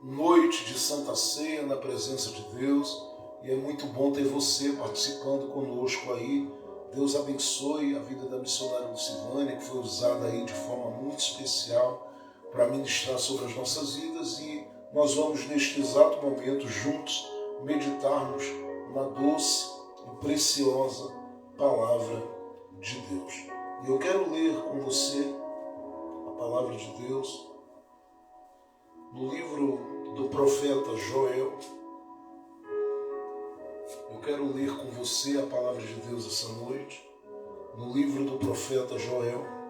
noite de Santa Ceia na presença de Deus, e é muito bom ter você participando conosco aí. Deus abençoe a vida da missionária Lucivânia, que foi usada aí de forma muito especial para ministrar sobre as nossas vidas, e nós vamos neste exato momento juntos meditarmos na doce e preciosa palavra de Deus. E eu quero ler com você a palavra de Deus no livro do profeta Joel. Eu quero ler com você a palavra de Deus essa noite, no livro do profeta Joel.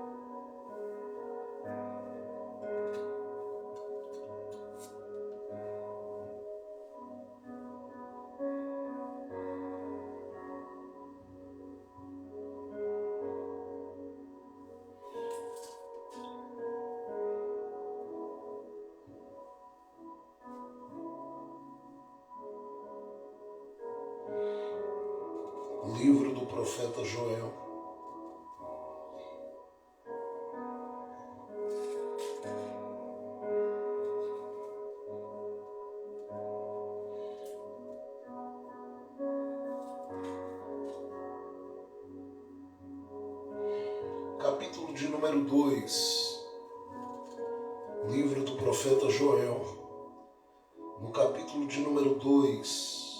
Livro do profeta Joel. Capítulo de número 2. Livro do profeta Joel. No capítulo de número 2.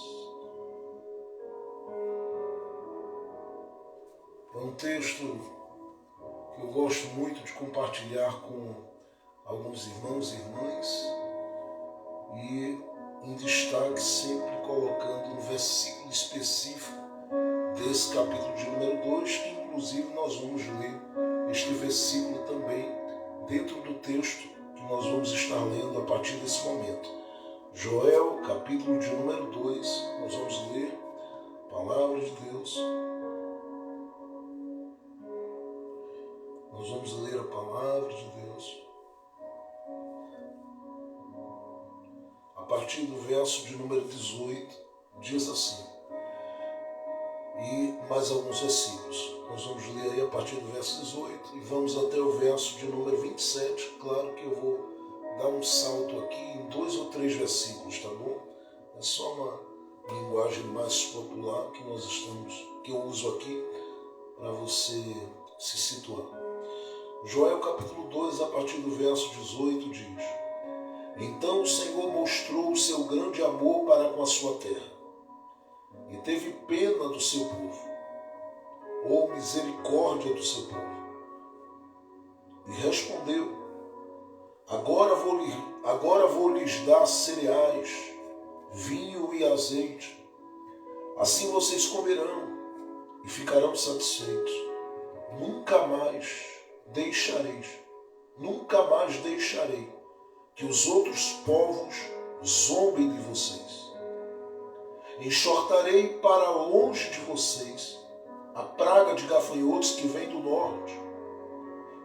É um texto que eu gosto muito de compartilhar com alguns irmãos e irmãs, e em destaque sempre colocando um versículo específico desse capítulo de número 2, que inclusive nós vamos ler este versículo também dentro do texto que nós vamos estar lendo a partir desse momento. Joel, capítulo de número 2, nós vamos ler a palavra de Deus. Nós vamos ler a palavra de Deus a partir do verso de número 18, diz assim, e mais alguns versículos. Nós vamos ler aí a partir do verso 18 e vamos até o verso de número 27. Claro que eu vou dar um salto aqui em 2 ou 3 versículos, tá bom? É só uma linguagem mais popular que eu uso aqui para você se situar. Joel capítulo 2, a partir do verso 18, diz: Então o Senhor mostrou o seu grande amor para com a sua terra, e teve pena do seu povo, ou misericórdia do seu povo. E respondeu: Agora vou lhes dar cereais, vinho e azeite. Assim vocês comerão e ficarão satisfeitos. Nunca mais deixarei que os outros povos zombem de vocês. Enxortarei para longe de vocês a praga de gafanhotos que vem do norte,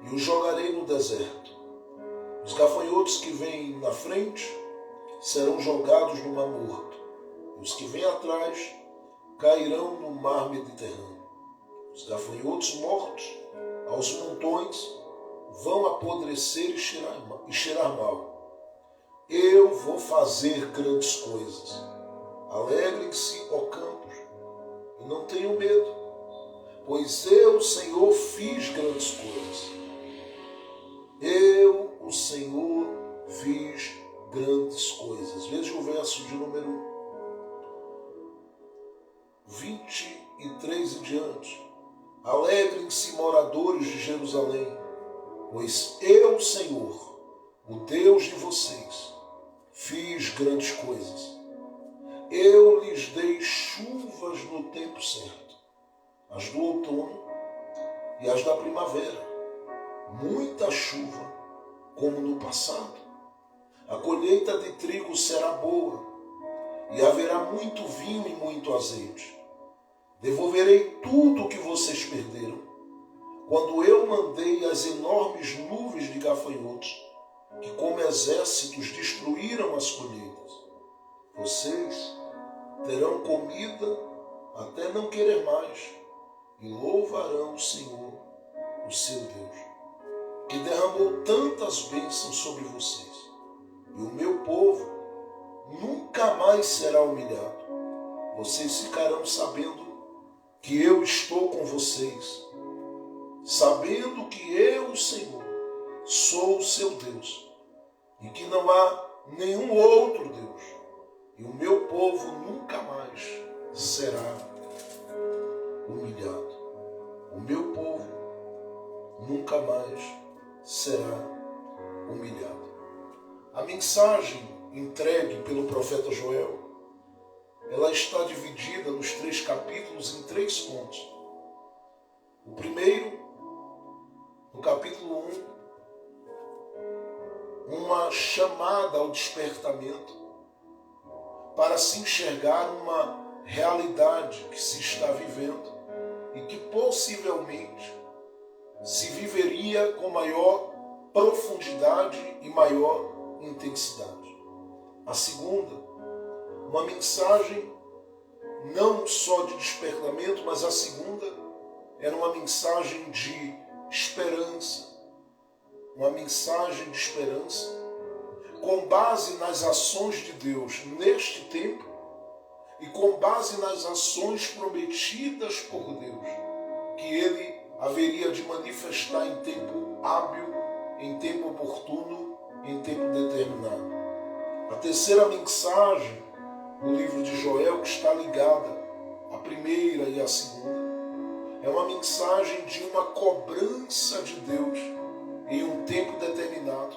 e os jogarei no deserto. Os gafanhotos que vêm na frente serão jogados no mar morto, e os que vêm atrás cairão no mar Mediterrâneo. Os gafanhotos mortos aos montões vão apodrecer e cheirar mal. Eu vou fazer grandes coisas. Alegrem-se, ó campos, e não tenham medo, pois eu, o Senhor, fiz grandes coisas. Eu, o Senhor, fiz grandes coisas. Veja o verso de número 23 e diante. Alegrem-se, moradores de Jerusalém, pois eu, Senhor, o Deus de vocês, fiz grandes coisas. Eu lhes dei chuvas no tempo certo, as do outono e as da primavera, muita chuva, como no passado. A colheita de trigo será boa, e haverá muito vinho e muito azeite. Devolverei tudo o que vocês perderam, quando eu mandei as enormes nuvens de gafanhotos, que como exércitos destruíram as colheitas. Vocês terão comida até não querer mais, e louvarão o Senhor, o seu Deus, que derramou tantas bênçãos sobre vocês. E o meu povo nunca mais será humilhado. Vocês ficarão sabendo que eu estou com vocês, sabendo que eu, Senhor, sou o seu Deus, e que não há nenhum outro Deus, e o meu povo nunca mais será humilhado. O meu povo nunca mais será humilhado. A mensagem entregue pelo profeta Joel, ela está dividida nos 3 capítulos em 3 pontos. O primeiro, no capítulo 1, uma chamada ao despertamento para se enxergar uma realidade que se está vivendo e que possivelmente se viveria com maior profundidade e maior intensidade. A segunda, uma mensagem não só de despertamento, mas a segunda era uma mensagem de esperança. Uma mensagem de esperança com base nas ações de Deus neste tempo e com base nas ações prometidas por Deus, que Ele haveria de manifestar em tempo hábil, em tempo oportuno, em tempo determinado. A terceira mensagem no livro de Joel, que está ligada à primeira e à segunda, é uma mensagem de uma cobrança de Deus em um tempo determinado,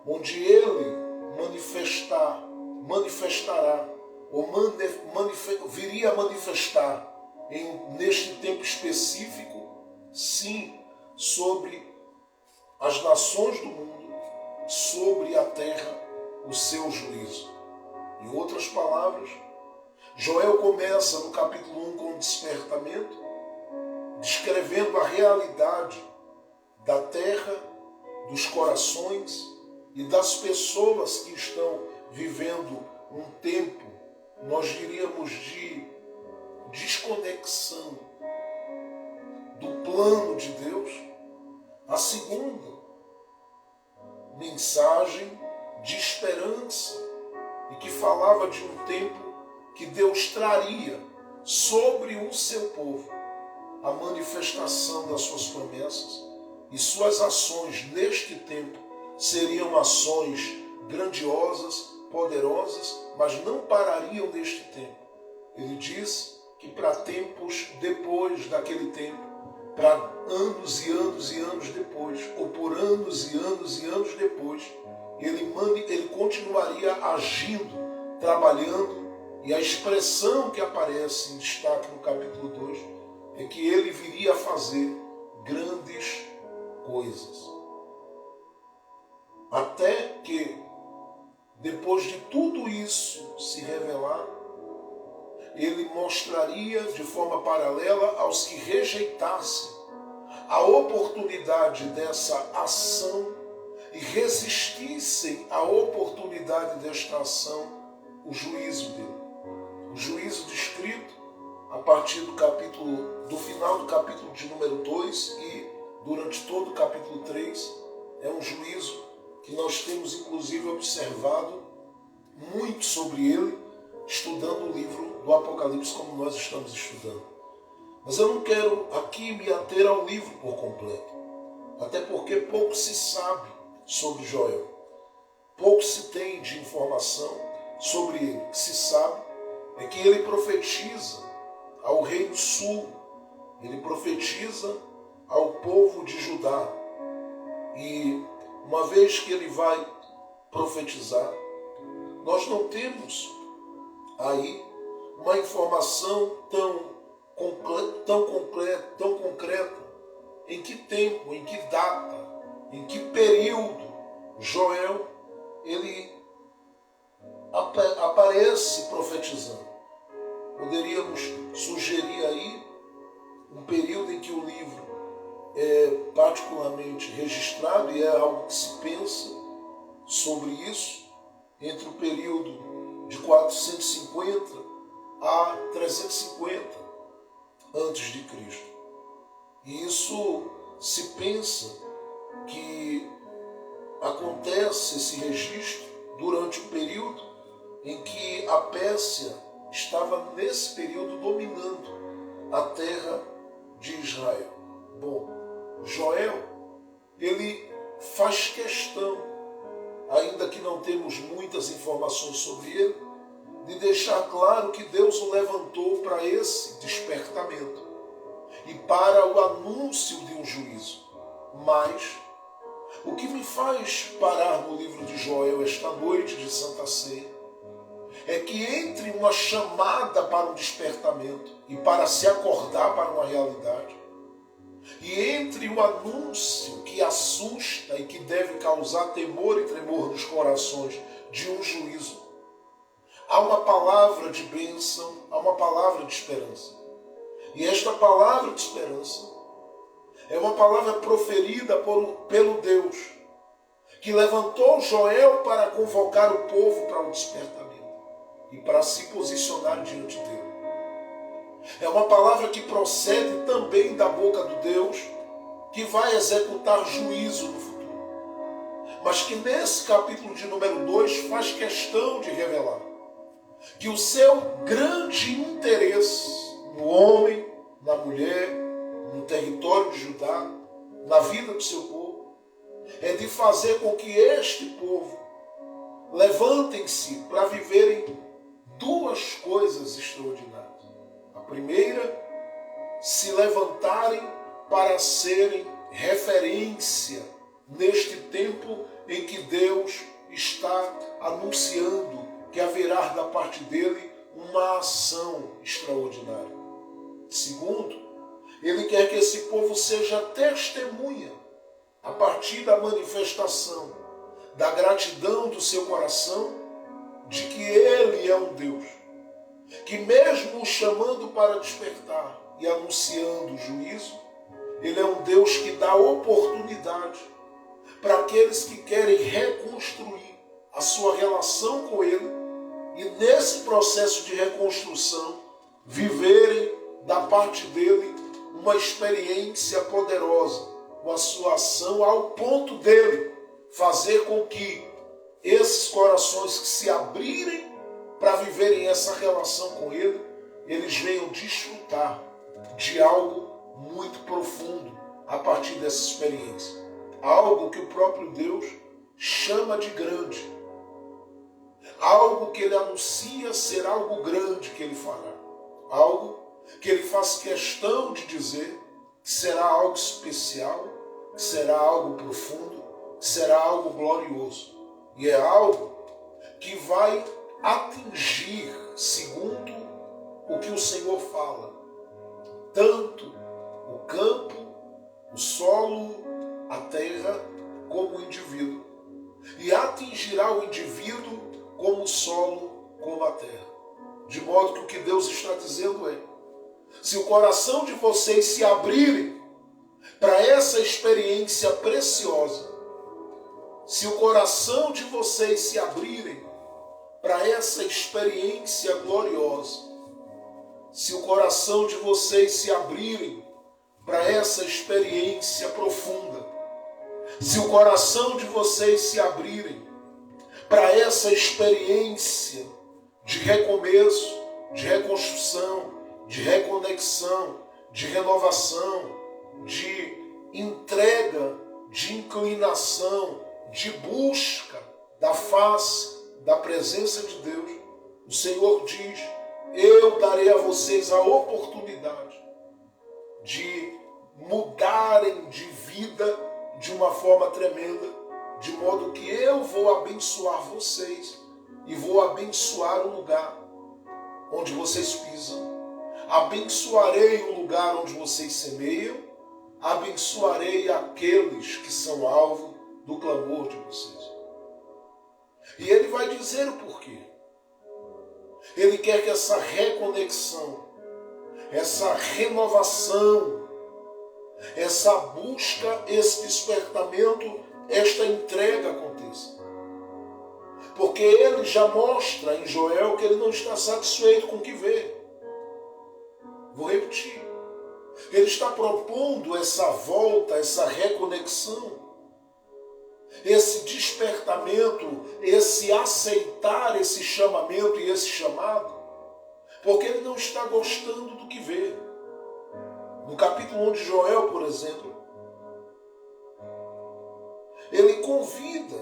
onde Ele manifestará, ou viria a manifestar neste tempo específico, sim, sobre as nações do mundo, sobre a terra, o seu juízo. Em outras palavras, Joel começa no capítulo 1 com o despertamento, descrevendo a realidade da terra, dos corações e das pessoas que estão vivendo um tempo, nós diríamos, de desconexão do plano de Deus. A segunda mensagem de esperança, e que falava de um tempo que Deus traria sobre o seu povo a manifestação das suas promessas, e suas ações neste tempo seriam ações grandiosas, poderosas, mas não parariam neste tempo. Ele diz que para tempos depois daquele tempo, para anos e anos e anos depois, ou por anos e anos e anos depois, ele continuaria agindo, trabalhando, e a expressão que aparece em destaque no capítulo 2 é que ele viria a fazer grandes coisas. Até que, depois de tudo isso se revelar, ele mostraria de forma paralela aos que rejeitassem a oportunidade dessa ação e resistissem à oportunidade desta ação, o juízo dele. O juízo descrito a partir do final do capítulo de número 2 e durante todo o capítulo 3, é um juízo que nós temos inclusive observado muito sobre ele, estudando o livro do Apocalipse como nós estamos estudando. Mas eu não quero aqui me ater ao livro por completo, até porque pouco se sabe sobre Joel, pouco se tem de informação sobre ele. O que se sabe é que ele profetiza ao rei do sul, ele profetiza ao povo de Judá, e uma vez que ele vai profetizar, nós não temos aí uma informação tão concreta, em que tempo, em que data, em que período Joel ele aparece profetizando. Poderíamos sugerir aí um período em que o livro é particularmente registrado, e é algo que se pensa sobre isso, entre o período de 450 a 350 antes de Cristo. E isso se pensa que acontece esse registro durante o período em que a Pérsia estava nesse período dominando a terra de Israel. Bom, Joel, ele faz questão, ainda que não temos muitas informações sobre ele, de deixar claro que Deus o levantou para esse despertamento e para o anúncio de um juízo. Mas o que me faz parar no livro de Joel esta noite de Santa Ceia é que entre uma chamada para um despertamento e para se acordar para uma realidade, e entre o anúncio que assusta e que deve causar temor e tremor nos corações de um juízo, há uma palavra de bênção, há uma palavra de esperança. E esta palavra de esperança é uma palavra proferida pelo Deus que levantou Joel para convocar o povo para o despertamento e para se posicionar diante dele. É uma palavra que procede também da boca do Deus que vai executar juízo no futuro, mas que nesse capítulo de número 2 faz questão de revelar que o seu grande interesse no homem, na mulher, no território de Judá, na vida do seu povo, é de fazer com que este povo levantem-se para viverem duas coisas extraordinárias. A primeira, se levantarem para serem referência neste tempo em que Deus está anunciando que haverá da parte dele uma ação extraordinária. Segundo, ele quer que esse povo seja testemunha, a partir da manifestação da gratidão do seu coração, de que ele é um Deus, que mesmo o chamando para despertar e anunciando o juízo, ele é um Deus que dá oportunidade para aqueles que querem reconstruir a sua relação com ele e nesse processo de reconstrução viverem da parte dele uma experiência poderosa com a sua ação, ao ponto dele fazer com que esses corações que se abrirem para viverem essa relação com ele, eles venham desfrutar de algo muito profundo a partir dessa experiência. Algo que o próprio Deus chama de grande. Algo que ele anuncia ser algo grande que ele fará. Algo que ele faz questão de dizer que será algo especial, que será algo profundo, que será algo glorioso. E é algo que vai atingir, segundo o que o Senhor fala, tanto o campo, o solo, a terra, como o indivíduo. E atingirá o indivíduo como o solo, como a terra. De modo que o que Deus está dizendo é: se o coração de vocês se abrirem para essa experiência preciosa, se o coração de vocês se abrirem para essa experiência gloriosa, se o coração de vocês se abrirem para essa experiência profunda, se o coração de vocês se abrirem para essa experiência de recomeço, de reconstrução, de reconexão, de renovação, de entrega, de inclinação, de busca da face, da presença de Deus, o Senhor diz: eu darei a vocês a oportunidade de mudarem de vida de uma forma tremenda, de modo que eu vou abençoar vocês e vou abençoar o lugar onde vocês pisam. Abençoarei o lugar onde vocês semeiam, abençoarei aqueles que são alvo do clamor de vocês. E ele vai dizer o porquê. Ele quer que essa reconexão, essa renovação, essa busca, esse despertamento, esta entrega aconteça. Porque ele já mostra em Joel que ele não está satisfeito com o que vê. Vou repetir. Ele está propondo essa volta, essa reconexão. esse despertamento, esse aceitar esse chamamento e esse chamado, porque ele não está gostando do que vê. No capítulo 1 de Joel, por exemplo, ele convida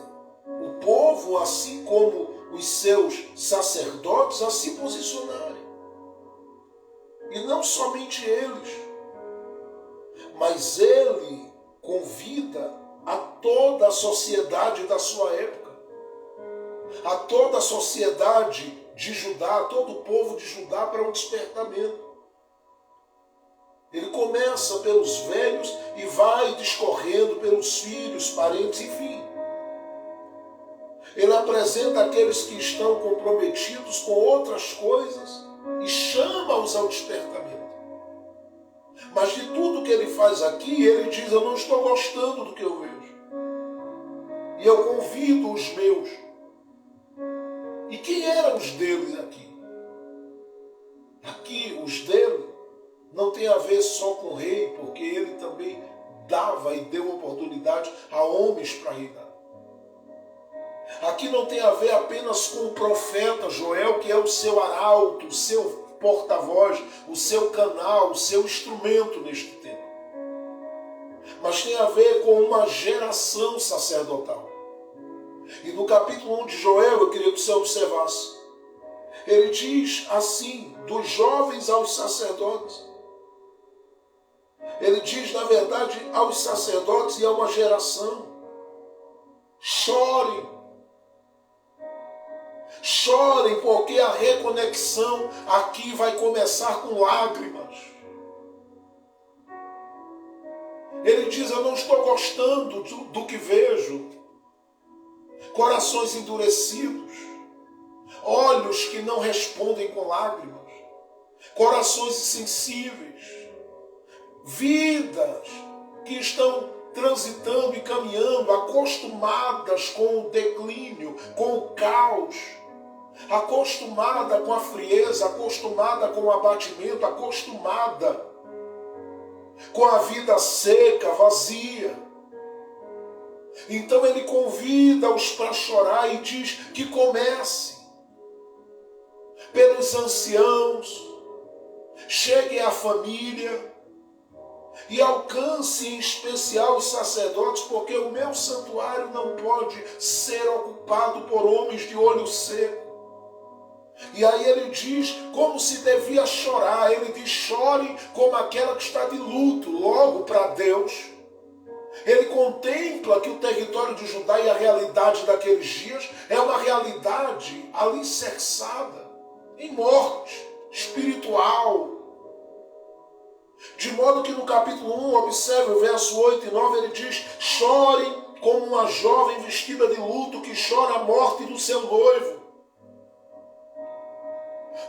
o povo, assim como os seus sacerdotes, a se posicionarem. E não somente eles, mas ele convida a toda a sociedade da sua época, a toda a sociedade de Judá, a todo o povo de Judá para um despertamento. Ele começa pelos velhos e vai discorrendo pelos filhos, parentes, enfim. Ele apresenta aqueles que estão comprometidos com outras coisas e chama-os ao despertamento. Mas de tudo que ele faz aqui, ele diz: eu não estou gostando do que eu vejo. E eu convido os meus. E quem eram os deles aqui? Aqui, os dele, não tem a ver só com o rei, porque ele também dava e deu oportunidade a homens para reinar. Aqui não tem a ver apenas com o profeta Joel, que é o seu arauto, o seu porta-voz, o seu canal, o seu instrumento neste tempo. Mas tem a ver com uma geração sacerdotal. E no capítulo 1 de Joel, eu queria que você observasse. Ele diz assim, dos jovens aos sacerdotes. Ele diz, na verdade, aos sacerdotes e a uma geração: chorem. Chorem, porque a reconexão aqui vai começar com lágrimas. Ele diz: eu não estou gostando do que vejo. Corações endurecidos, olhos que não respondem com lágrimas, corações insensíveis, vidas que estão transitando e caminhando, acostumadas com o declínio, com o caos, acostumada com a frieza, acostumada com o abatimento, acostumada com a vida seca, vazia. Então ele convida-os para chorar e diz que comece pelos anciãos, chegue à família e alcance em especial os sacerdotes, porque o meu santuário não pode ser ocupado por homens de olho seco. E aí ele diz como se devia chorar. Ele diz: chore como aquela que está de luto. Logo, para Deus, ele contempla que o território de Judá e a realidade daqueles dias é uma realidade alicerçada em morte espiritual. De modo que no capítulo 1, observe o verso 8 e 9, ele diz: chorem como uma jovem vestida de luto que chora a morte do seu noivo.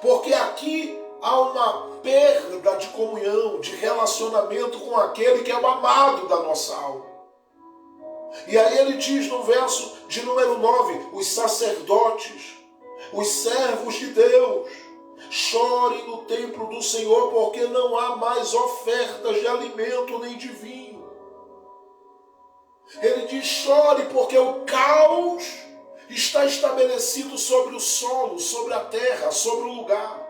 Porque aqui há uma perda de comunhão, de relacionamento com aquele que é o amado da nossa alma. E aí ele diz no verso de número 9, os sacerdotes, os servos de Deus, chorem no templo do Senhor, porque não há mais ofertas de alimento nem de vinho. Ele diz: chore, porque o caos está estabelecido sobre o solo, sobre a terra, sobre o lugar.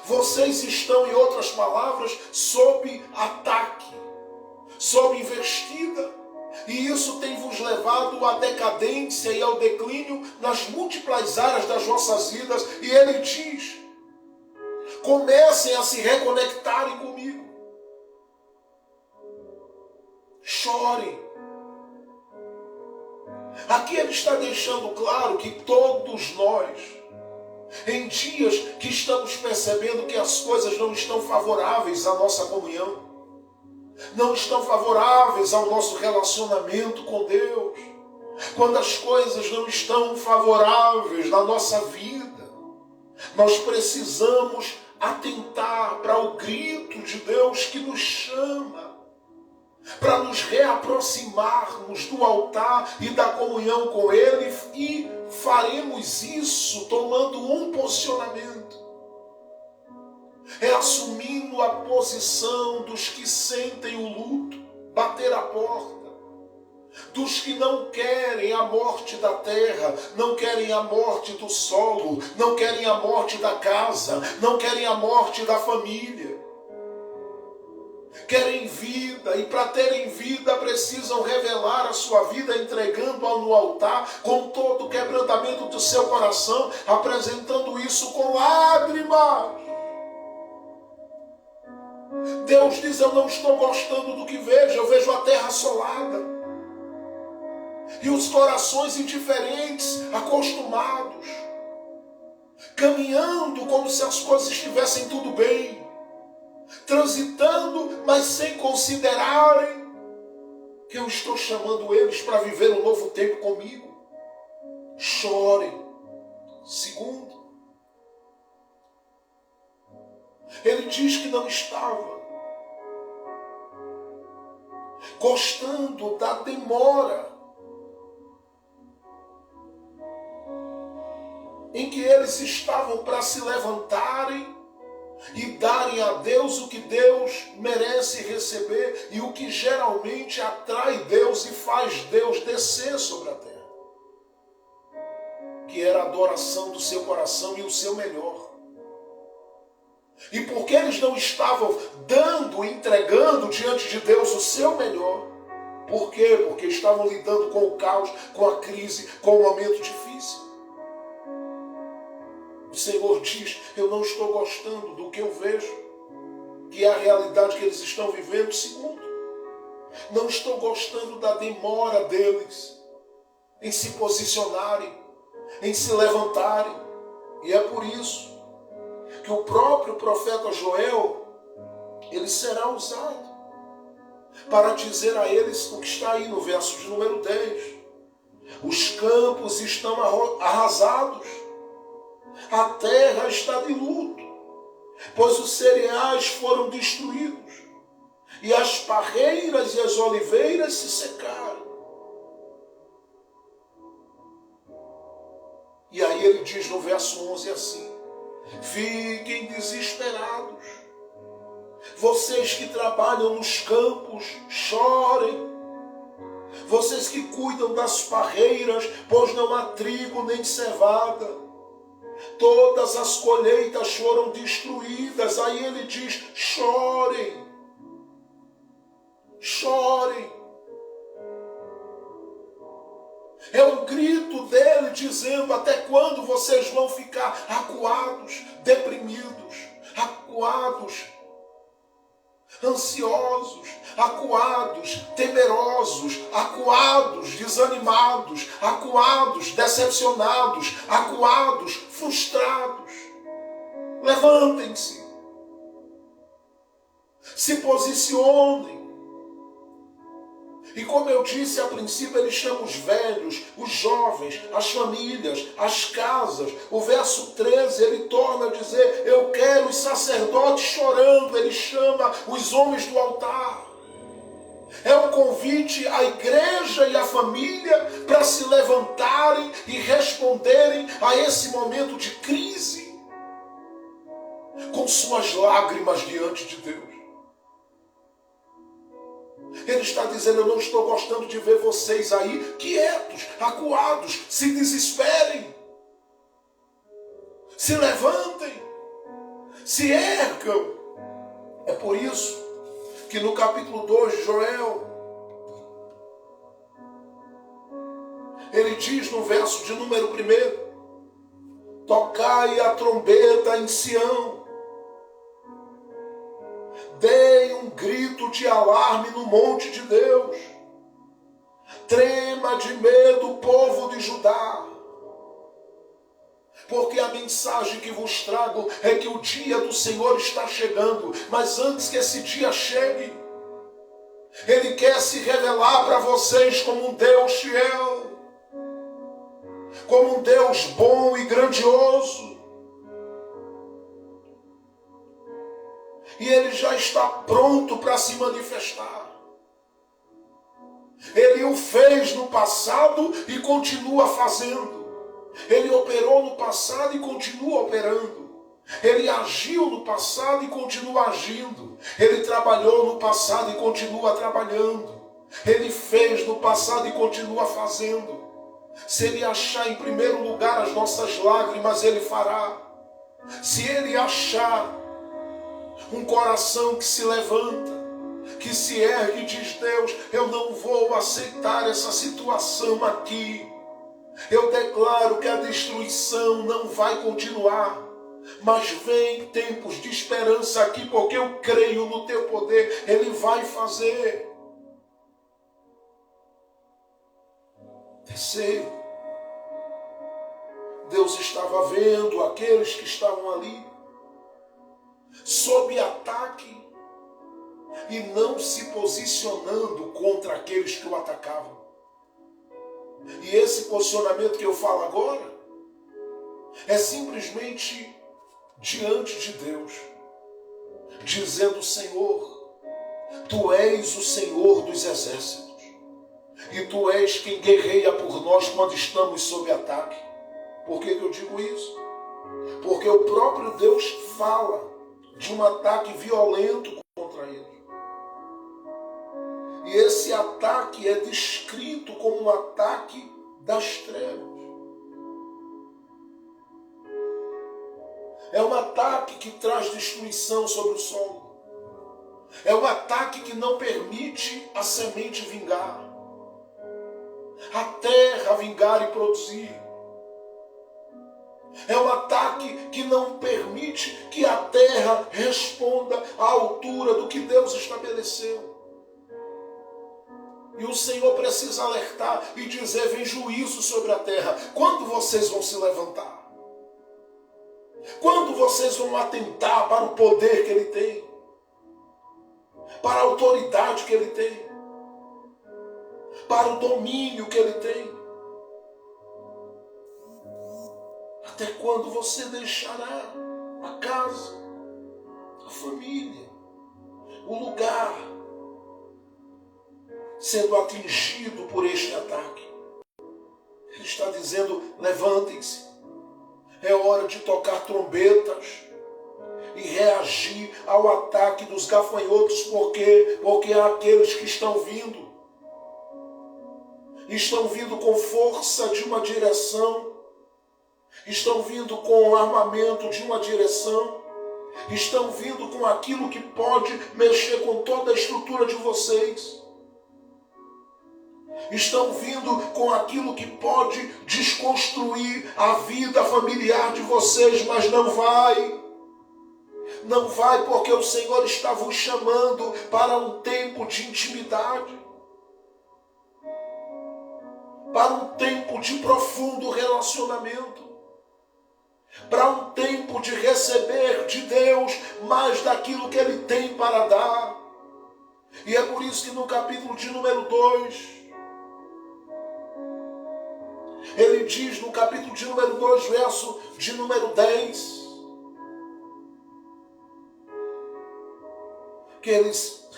Vocês estão, em outras palavras, sob ataque, sob investida, e isso tem vos levado à decadência e ao declínio nas múltiplas áreas das vossas vidas. E ele diz: comecem a se reconectarem comigo. Chorem. Aqui ele está deixando claro que todos nós, em dias que estamos percebendo que as coisas não estão favoráveis à nossa comunhão, não estão favoráveis ao nosso relacionamento com Deus, quando as coisas não estão favoráveis na nossa vida, nós precisamos atentar para o grito de Deus que nos chama, para nos reaproximarmos do altar e da comunhão com Ele, e faremos isso tomando um posicionamento. É assumindo a posição dos que sentem o luto, bater a porta, dos que não querem a morte da terra, não querem a morte do solo, não querem a morte da casa, não querem a morte da família. Querem vida, e para terem vida precisam revelar a sua vida entregando-a no altar com todo o quebrantamento do seu coração, apresentando isso com lágrimas. Deus diz: eu não estou gostando do que vejo, eu vejo a terra assolada. E os corações indiferentes, acostumados, caminhando como se as coisas estivessem tudo bem, transitando, mas sem considerarem que eu estou chamando eles para viver um novo tempo comigo. Chorem. Segundo, ele diz que não estava gostando da demora em que eles estavam para se levantarem e darem a Deus o que Deus merece receber e o que geralmente atrai Deus e faz Deus descer sobre a terra, que era a adoração do seu coração e o seu melhor. E porque eles não estavam dando, entregando diante de Deus o seu melhor, por quê? Porque estavam lidando com o caos, com a crise, com o momento difícil. O Senhor diz: eu não estou gostando do que eu vejo, que é a realidade que eles estão vivendo. Segundo, não estou gostando da demora deles em se posicionarem, em se levantarem. E é por isso que o próprio profeta Joel, ele será usado para dizer a eles o que está aí no verso de número 10. Os campos estão arrasados, a terra está de luto, pois os cereais foram destruídos, e as parreiras e as oliveiras se secaram. E aí ele diz no verso 11 assim: fiquem desesperados, vocês que trabalham nos campos, chorem, vocês que cuidam das parreiras, pois não há trigo nem cevada, todas as colheitas foram destruídas. Aí ele diz: chorem, chorem. É um grito dele dizendo: até quando vocês vão ficar acuados, deprimidos, acuados, ansiosos, acuados, temerosos, acuados, desanimados, acuados, decepcionados, acuados, frustrados? Levantem-se, se posicionem. E como eu disse a princípio, ele chama os velhos, os jovens, as famílias, as casas. O verso 13 ele torna a dizer: eu quero os sacerdotes chorando. Ele chama os homens do altar. É um convite à igreja e à família para se levantarem e responderem a esse momento de crise com suas lágrimas diante de Deus. Ele está dizendo: eu não estou gostando de ver vocês aí quietos, acuados. Se desesperem, se levantem, se ergam. É por isso que no capítulo 2 de Joel, ele diz no verso de número 1: tocai a trombeta em Sião, dei um grito de alarme no monte de Deus, trema de medo o povo de Judá, porque a mensagem que vos trago é que o dia do Senhor está chegando. Mas antes que esse dia chegue, Ele quer se revelar para vocês como um Deus fiel, como um Deus bom e grandioso. E Ele já está pronto para se manifestar. Ele o fez no passado e continua fazendo. Ele operou no passado e continua operando. Ele agiu no passado e continua agindo. Ele trabalhou no passado e continua trabalhando. Ele fez no passado e continua fazendo. Se Ele achar em primeiro lugar as nossas lágrimas, Ele fará. Se Ele achar um coração que se levanta, que se ergue e diz: Deus, eu não vou aceitar essa situação aqui. Eu declaro que a destruição não vai continuar. Mas vem tempos de esperança aqui, porque eu creio no teu poder. Ele vai fazer. Terceiro, Deus estava vendo aqueles que estavam ali sob ataque e não se posicionando contra aqueles que o atacavam. E esse posicionamento que eu falo agora é simplesmente diante de Deus, dizendo: Senhor, Tu és o Senhor dos exércitos, e Tu és quem guerreia por nós quando estamos sob ataque. Por que eu digo isso? Porque o próprio Deus fala de um ataque violento contra ele. E esse ataque é descrito como um ataque das trevas. É um ataque que traz destruição sobre o solo. É um ataque que não permite a semente vingar, a terra vingar e produzir. É um ataque que não permite que a terra responda à altura do que Deus estabeleceu. E o Senhor precisa alertar e dizer: vem juízo sobre a terra. Quando vocês vão se levantar? Quando vocês vão atentar para o poder que Ele tem? Para a autoridade que Ele tem? Para o domínio que Ele tem? Até quando você deixará a casa, a família, o lugar sendo atingido por este ataque? Ele está dizendo: levantem-se. É hora de tocar trombetas e reagir ao ataque dos gafanhotos, porque há aqueles que estão vindo com força de uma direção, estão vindo com o armamento de uma direção, estão vindo com aquilo que pode mexer com toda a estrutura de vocês. Estão vindo com aquilo que pode desconstruir a vida familiar de vocês, mas não vai. Não vai, porque o Senhor está vos chamando para um tempo de intimidade, para um tempo de profundo relacionamento, para um tempo de receber de Deus mais daquilo que Ele tem para dar. E é por isso que no capítulo de número 2, Ele diz, no capítulo de número 2, verso de número 10, que eles,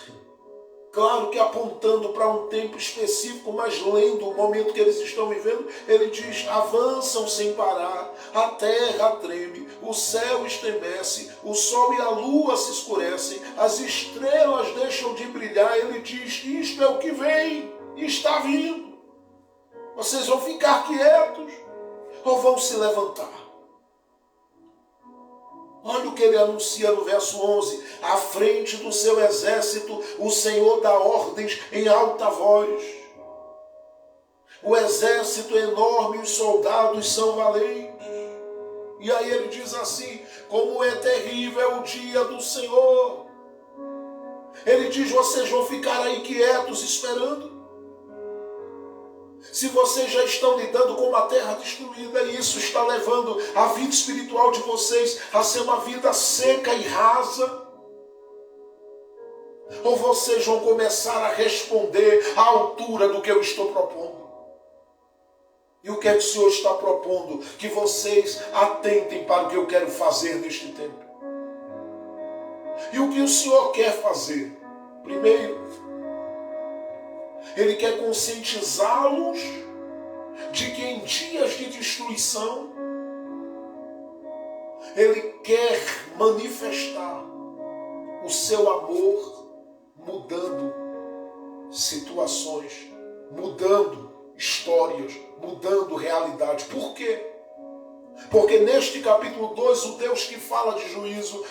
claro que apontando para um tempo específico, mas lendo o momento que eles estão vivendo, ele diz: avançam sem parar, a terra treme, o céu estremece, o sol e a lua se escurecem, as estrelas deixam de brilhar. Ele diz: isto é o que vem, está vindo. Vocês vão ficar quietos ou vão se levantar? Olha o que ele anuncia no verso 11. À frente do seu exército, o Senhor dá ordens em alta voz. O exército é enorme e os soldados são valentes. E aí ele diz assim: como é terrível o dia do Senhor. Ele diz: vocês vão ficar aí quietos esperando? Se vocês já estão lidando com uma terra destruída, e isso está levando a vida espiritual de vocês a ser uma vida seca e rasa, ou vocês vão começar a responder à altura do que eu estou propondo? E o que é que o Senhor está propondo? Que vocês atentem para o que eu quero fazer neste tempo. E o que o Senhor quer fazer? Primeiro, Ele quer conscientizá-los de que em dias de destruição, Ele quer manifestar o seu amor mudando situações, mudando histórias, mudando realidade. Por quê? Porque neste capítulo 2, o Deus que fala de juízo,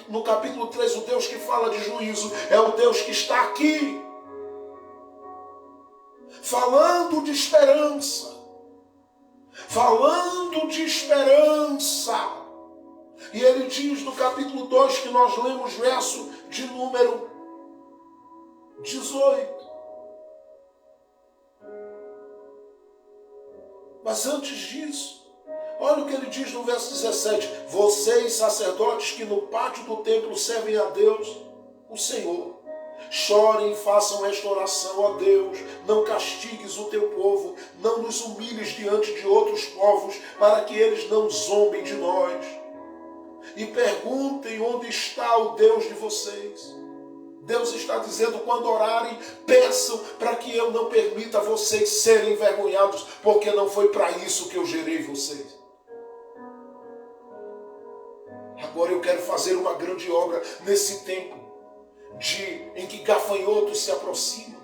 no capítulo 3, o Deus que fala de juízo é o Deus que está aqui, falando de esperança. Falando de esperança. E ele diz no capítulo 2 que nós lemos, verso de número 18. Mas antes disso, olha o que ele diz no verso 17. Vocês, sacerdotes que no pátio do templo servem a Deus, o Senhor, chorem e façam restauração, ó Deus. Não castigues o teu povo, não nos humilhes diante de outros povos, para que eles não zombem de nós. E perguntem onde está o Deus de vocês. Deus está dizendo, quando orarem, peçam para que eu não permita vocês serem envergonhados, porque não foi para isso que eu gerei vocês. Agora eu quero fazer uma grande obra nesse tempo em que gafanhotos se aproximam,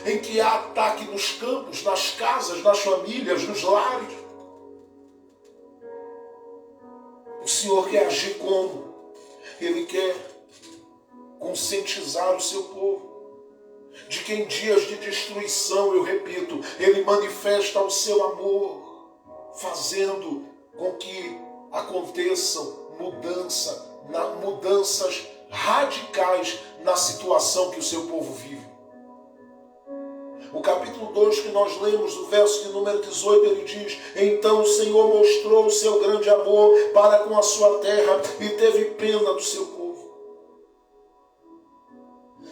em que há ataque nos campos, nas casas, nas famílias, nos lares. O Senhor quer agir como? Ele quer conscientizar o seu povo de que em dias de destruição, eu repito, Ele manifesta o seu amor, fazendo com que aconteçam mudanças radicais na situação que o seu povo vive. O capítulo 2 que nós lemos, o verso de número 18, ele diz: então o Senhor mostrou o seu grande amor para com a sua terra e teve pena do seu povo.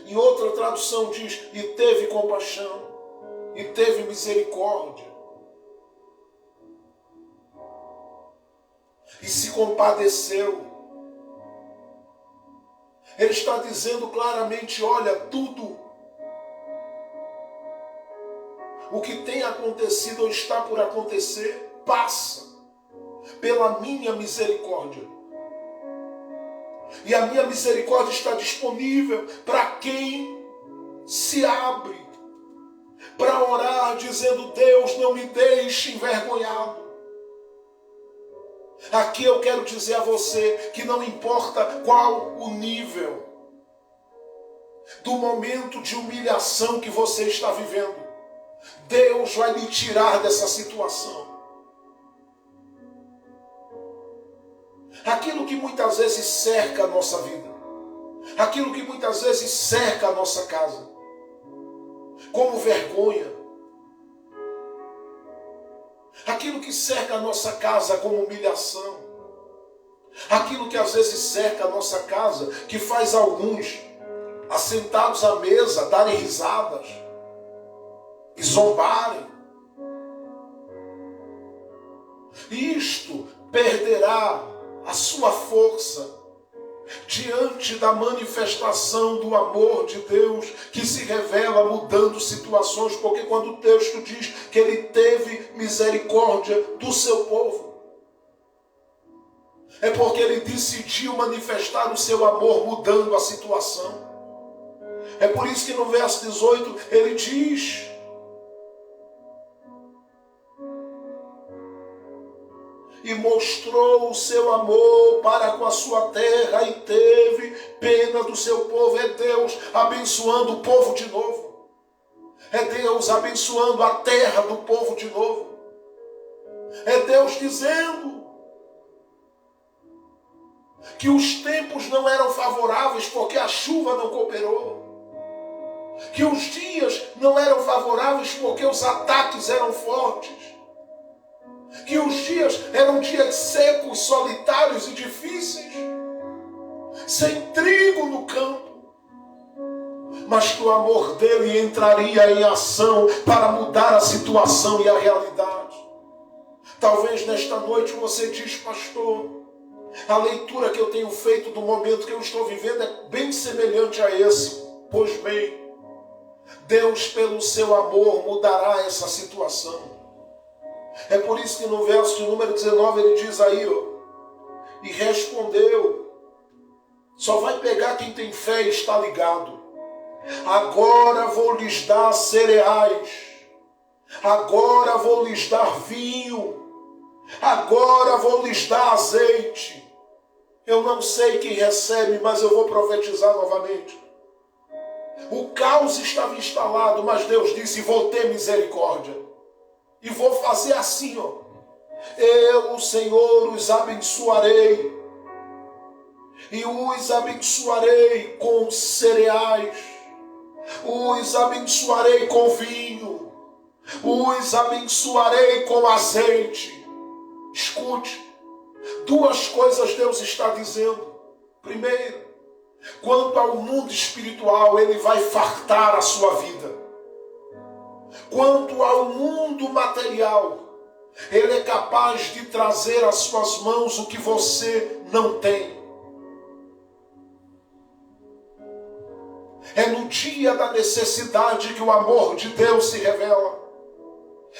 Em outra tradução diz: e teve compaixão, e teve misericórdia, e se compadeceu. Ele está dizendo claramente, olha, tudo o que tem acontecido ou está por acontecer, passa pela minha misericórdia. E a minha misericórdia está disponível para quem se abre para orar, dizendo, Deus, não me deixe envergonhado. Aqui eu quero dizer a você que não importa qual o nível do momento de humilhação que você está vivendo, Deus vai lhe tirar dessa situação. Aquilo que muitas vezes cerca a nossa vida, aquilo que muitas vezes cerca a nossa casa, como vergonha, aquilo que cerca a nossa casa como humilhação, aquilo que às vezes cerca a nossa casa, que faz alguns, assentados à mesa, darem risadas e zombarem. Isto perderá a sua força diante da manifestação do amor de Deus que se revela mudando situações, porque quando o texto diz que ele teve misericórdia do seu povo, é porque ele decidiu manifestar o seu amor mudando a situação. É por isso que no verso 18 ele diz: e mostrou o seu amor para com a sua terra e teve pena do seu povo. É Deus abençoando o povo de novo. É Deus abençoando a terra do povo de novo. É Deus dizendo que os tempos não eram favoráveis porque a chuva não cooperou. Que os dias não eram favoráveis porque os ataques eram fortes. Que os dias eram dias secos, solitários e difíceis, sem trigo no campo, mas que o amor dele entraria em ação para mudar a situação e a realidade. Talvez nesta noite você diz: pastor, a leitura que eu tenho feito do momento que eu estou vivendo é bem semelhante a esse. Pois bem, Deus pelo seu amor mudará essa situação. É por isso que no verso de número 19 ele diz aí, e respondeu. Só vai pegar quem tem fé e está ligado. Agora vou lhes dar cereais. Agora vou lhes dar vinho. Agora vou lhes dar azeite. Eu não sei quem recebe, mas eu vou profetizar novamente. O caos estava instalado, mas Deus disse, vou ter misericórdia. E vou fazer assim, ó. Eu, o Senhor, os abençoarei. E os abençoarei com cereais. Os abençoarei com vinho. Os abençoarei com azeite. Escute. Duas coisas Deus está dizendo. Primeiro, quanto ao mundo espiritual, Ele vai fartar a sua vida. Quanto ao mundo material, Ele é capaz de trazer às suas mãos o que você não tem. É no dia da necessidade que o amor de Deus se revela.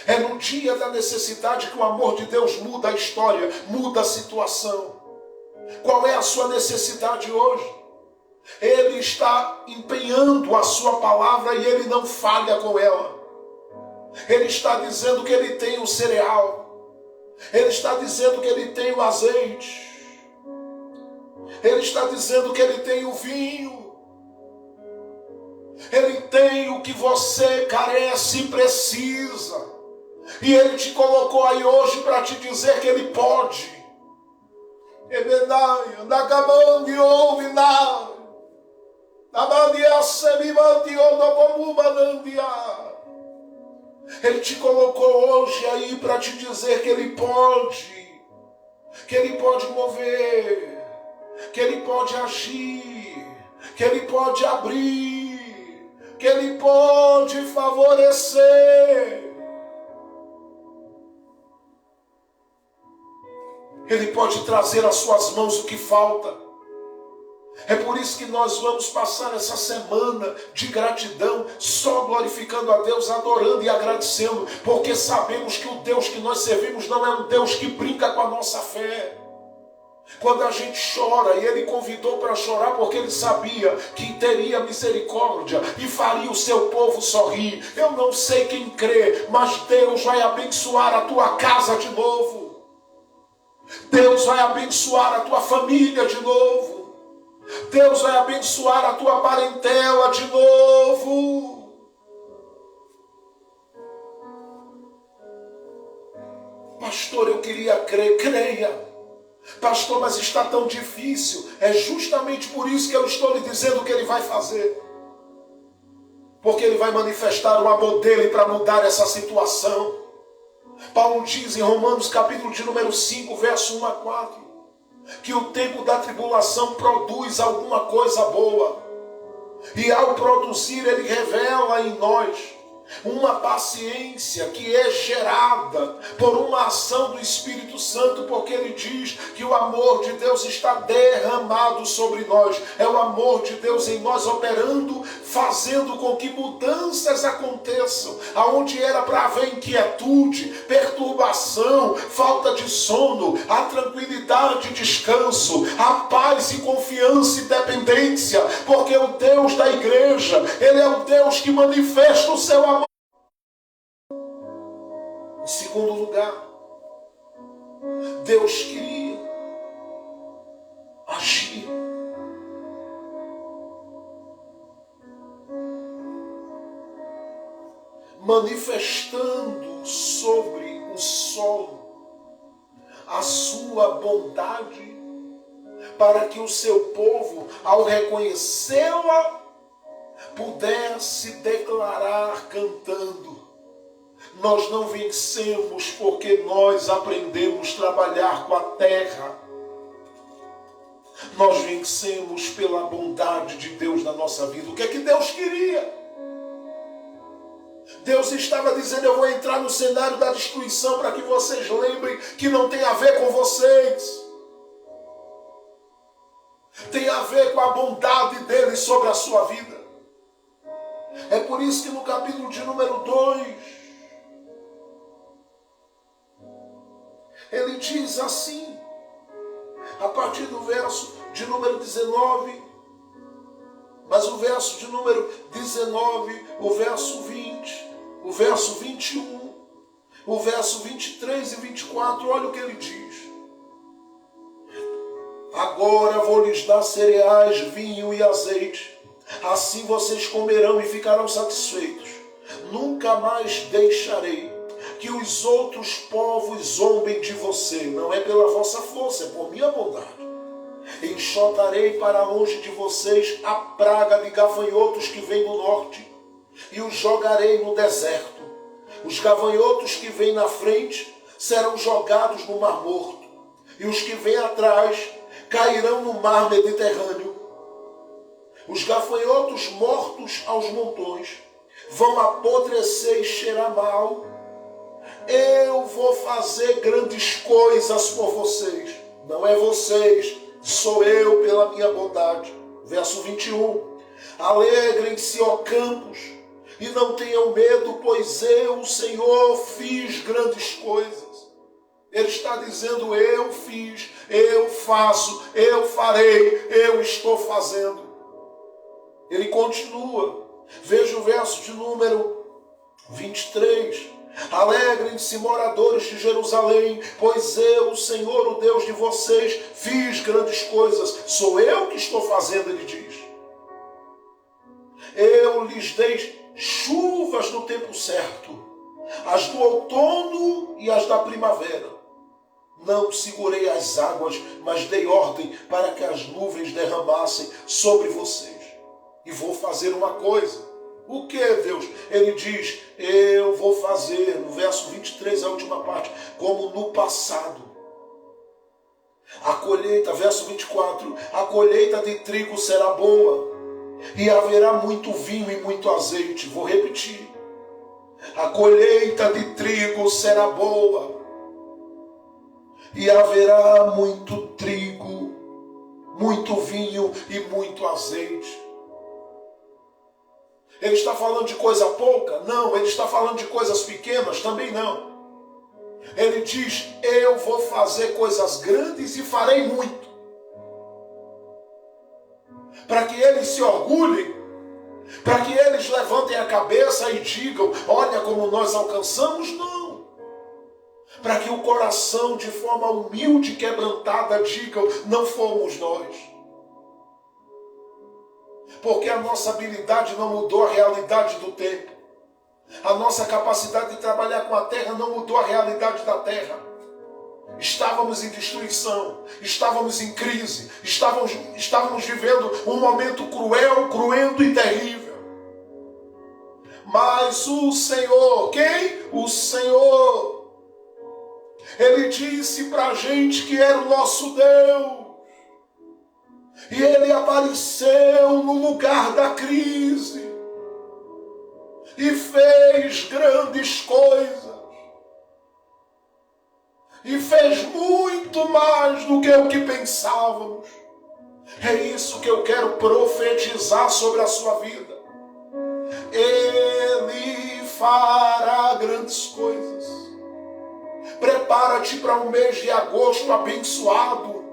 É no dia da necessidade que o amor de Deus muda a história, muda a situação. Qual é a sua necessidade hoje? Ele está empenhando a sua palavra e Ele não falha com ela. Ele está dizendo que Ele tem o cereal. Ele está dizendo que Ele tem o azeite. Ele está dizendo que Ele tem o vinho. Ele tem o que você carece e precisa. E Ele te colocou aí hoje para te dizer que Ele pode. Ele te colocou hoje aí para te dizer que Ele pode. Que Ele pode mover. Que Ele pode agir. Que Ele pode abrir. Que Ele pode favorecer. Ele pode trazer às suas mãos o que falta. É por isso que nós vamos passar essa semana de gratidão, só glorificando a Deus, adorando e agradecendo, porque sabemos que o Deus que nós servimos não é um Deus que brinca com a nossa fé. Quando a gente chora, e Ele convidou para chorar porque Ele sabia que teria misericórdia e faria o seu povo sorrir. Eu não sei quem crê, mas Deus vai abençoar a tua casa de novo. Deus vai abençoar a tua família de novo. Deus vai abençoar a tua parentela de novo. Pastor, eu queria crer. Creia. Pastor, mas está tão difícil. É justamente por isso que eu estou lhe dizendo que Ele vai fazer. Porque Ele vai manifestar o amor dEle para mudar essa situação. Paulo diz em Romanos capítulo de número 5, verso 1 a 4, que o tempo da tribulação produz alguma coisa boa. E ao produzir, Ele revela em nós uma paciência que é gerada por uma ação do Espírito Santo, porque Ele diz que o amor de Deus está derramado sobre nós. É o amor de Deus em nós operando, fazendo com que mudanças aconteçam. Aonde era para haver inquietude, perturbação, falta de sono, a tranquilidade e descanso, a paz e confiança e dependência, porque o Deus da igreja, Ele é o Deus que manifesta o seu amor. Em segundo lugar, Deus queria agir. Manifestando sobre o solo a sua bondade, para que o seu povo, ao reconhecê-la, pudesse declarar cantando: nós não vencemos porque nós aprendemos a trabalhar com a terra. Nós vencemos pela bondade de Deus na nossa vida. O que é que Deus queria? Deus estava dizendo: eu vou entrar no cenário da destruição para que vocês lembrem que não tem a ver com vocês. Tem a ver com a bondade dele sobre a sua vida. É por isso que no capítulo de número 2, ele diz assim, a partir do verso de número 19: Mas o verso de número 19, o verso 20, o verso 21, o verso 23 e 24, olha o que ele diz. Agora vou lhes dar cereais, vinho e azeite. Assim vocês comerão e ficarão satisfeitos. Nunca mais deixarei que os outros povos zombem de você. Não é pela vossa força, é por minha bondade. Enxotarei para longe de vocês a praga de gafanhotos que vem do norte e os jogarei no deserto. Os gafanhotos que vêm na frente serão jogados no Mar Morto e os que vêm atrás cairão no Mar Mediterrâneo. Os gafanhotos mortos aos montões vão apodrecer e cheirar mal. Eu vou fazer grandes coisas por vocês. Não é vocês, sou eu pela minha bondade. Verso 21. Alegrem-se, ó campos, e não tenham medo, pois eu, o Senhor, fiz grandes coisas. Ele está dizendo, eu fiz, eu faço, eu farei, eu estou fazendo. Ele continua. Veja o verso de número 23. Alegrem-se, moradores de Jerusalém, pois eu, o Senhor, o Deus de vocês, fiz grandes coisas. Sou eu que estou fazendo, ele diz. Eu lhes dei chuvas no tempo certo, as do outono e as da primavera. Não segurei as águas, mas dei ordem para que as nuvens derramassem sobre vocês. E vou fazer uma coisa. O que, Deus? Ele diz, eu vou fazer, no verso 23, a última parte, como no passado. A colheita, verso 24, a colheita de trigo será boa, e haverá muito vinho e muito azeite. Vou repetir. A colheita de trigo será boa, e haverá muito trigo, muito vinho e muito azeite. Ele está falando de coisa pouca? Não. Ele está falando de coisas pequenas? Também não. Ele diz, eu vou fazer coisas grandes e farei muito. Para que eles se orgulhem, para que eles levantem a cabeça e digam, olha como nós alcançamos, não. Para que o coração de forma humilde e quebrantada digam, não fomos nós. Porque a nossa habilidade não mudou a realidade do tempo. A nossa capacidade de trabalhar com a terra não mudou a realidade da terra. Estávamos em destruição, estávamos em crise, estávamos vivendo um momento cruel, cruento e terrível. Mas o Senhor, quem? O Senhor. Ele disse para a gente que era o nosso Deus. E ele apareceu no lugar da crise e fez grandes coisas. E fez muito mais do que o que pensávamos. É isso que eu quero profetizar sobre a sua vida. Ele fará grandes coisas. Prepara-te para um mês de agosto abençoado.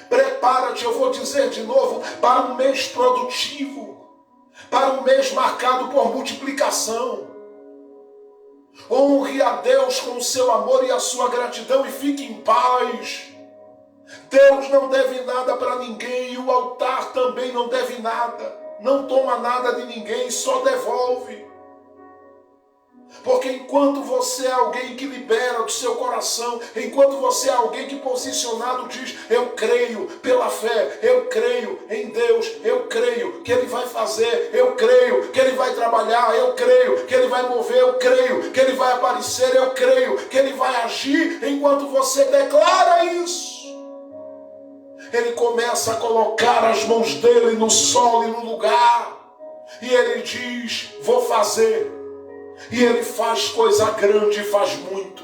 Prepara-te, eu vou dizer de novo, para um mês produtivo, para um mês marcado por multiplicação. Honre a Deus com o seu amor e a sua gratidão e fique em paz. Deus não deve nada para ninguém e o altar também não deve nada. Não toma nada de ninguém, só devolve. Porque enquanto você é alguém que libera do seu coração, enquanto você é alguém que posicionado diz, eu creio pela fé, eu creio em Deus, eu creio que Ele vai fazer, eu creio que Ele vai trabalhar, eu creio que Ele vai mover, eu creio que Ele vai aparecer, eu creio que Ele vai agir, enquanto você declara isso. Ele começa a colocar as mãos dele no solo e no lugar, e Ele diz, vou fazer. E Ele faz coisa grande e faz muito.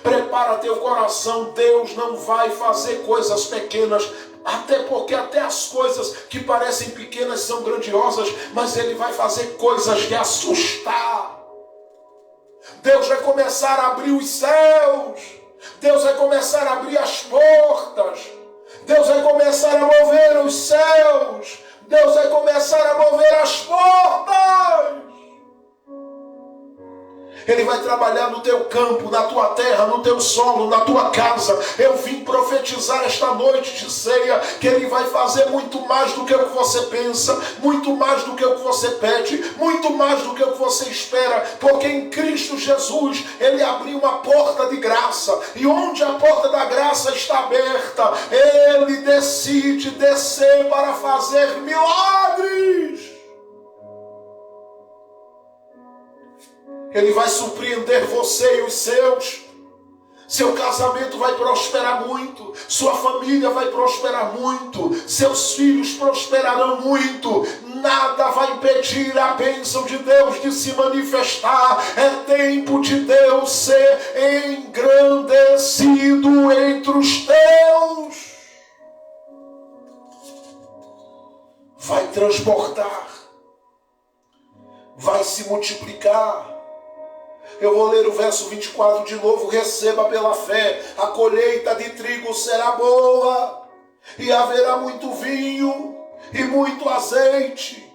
Prepara teu coração, Deus não vai fazer coisas pequenas, até porque até as coisas que parecem pequenas são grandiosas, mas Ele vai fazer coisas de assustar. Deus vai começar a abrir os céus, Deus vai começar a abrir as portas, Deus vai começar a mover os céus, Deus vai começar a mover as portas. Ele vai trabalhar no teu campo, na tua terra, no teu solo, na tua casa. Eu vim profetizar esta noite de ceia que Ele vai fazer muito mais do que o que você pensa, muito mais do que o que você pede, muito mais do que o que você espera, porque em Cristo Jesus Ele abriu uma porta de graça, e onde a porta da graça está aberta, Ele decide descer para fazer milagres. Ele vai surpreender você e os seus. Seu casamento vai prosperar muito. Sua família vai prosperar muito. Seus filhos prosperarão muito. Nada vai impedir a bênção de Deus de se manifestar. É tempo de Deus ser engrandecido entre os teus. Vai transbordar. Vai se multiplicar. Eu vou ler o verso 24 de novo. Receba pela fé, a colheita de trigo será boa, e haverá muito vinho e muito azeite.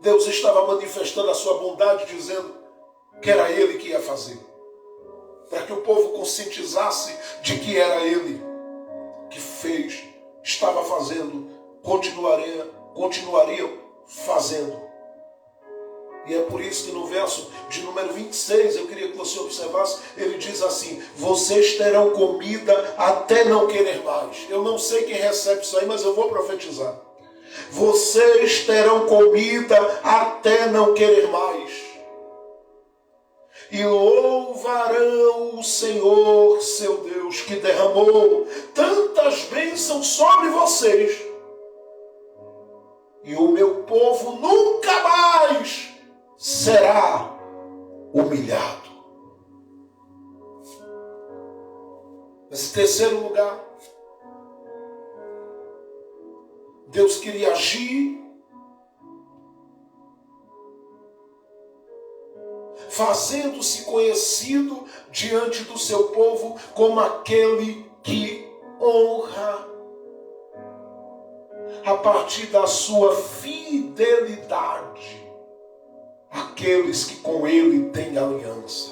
Deus estava manifestando a sua bondade, dizendo que era Ele que ia fazer, para que o povo conscientizasse de que era Ele que fez, estava fazendo, continuariam fazendo. E é por isso que no verso de número 26, eu queria que você observasse, ele diz assim: vocês terão comida até não querer mais. Eu não sei quem recebe isso aí, mas eu vou profetizar. Vocês terão comida até não querer mais. E louvarão o Senhor, seu Deus, que derramou tantas bênçãos sobre vocês. E o meu povo nunca mais será humilhado. Mas em terceiro lugar, Deus queria agir fazendo-se conhecido diante do seu povo como aquele que honra a partir da sua fidelidade aqueles que com Ele têm aliança.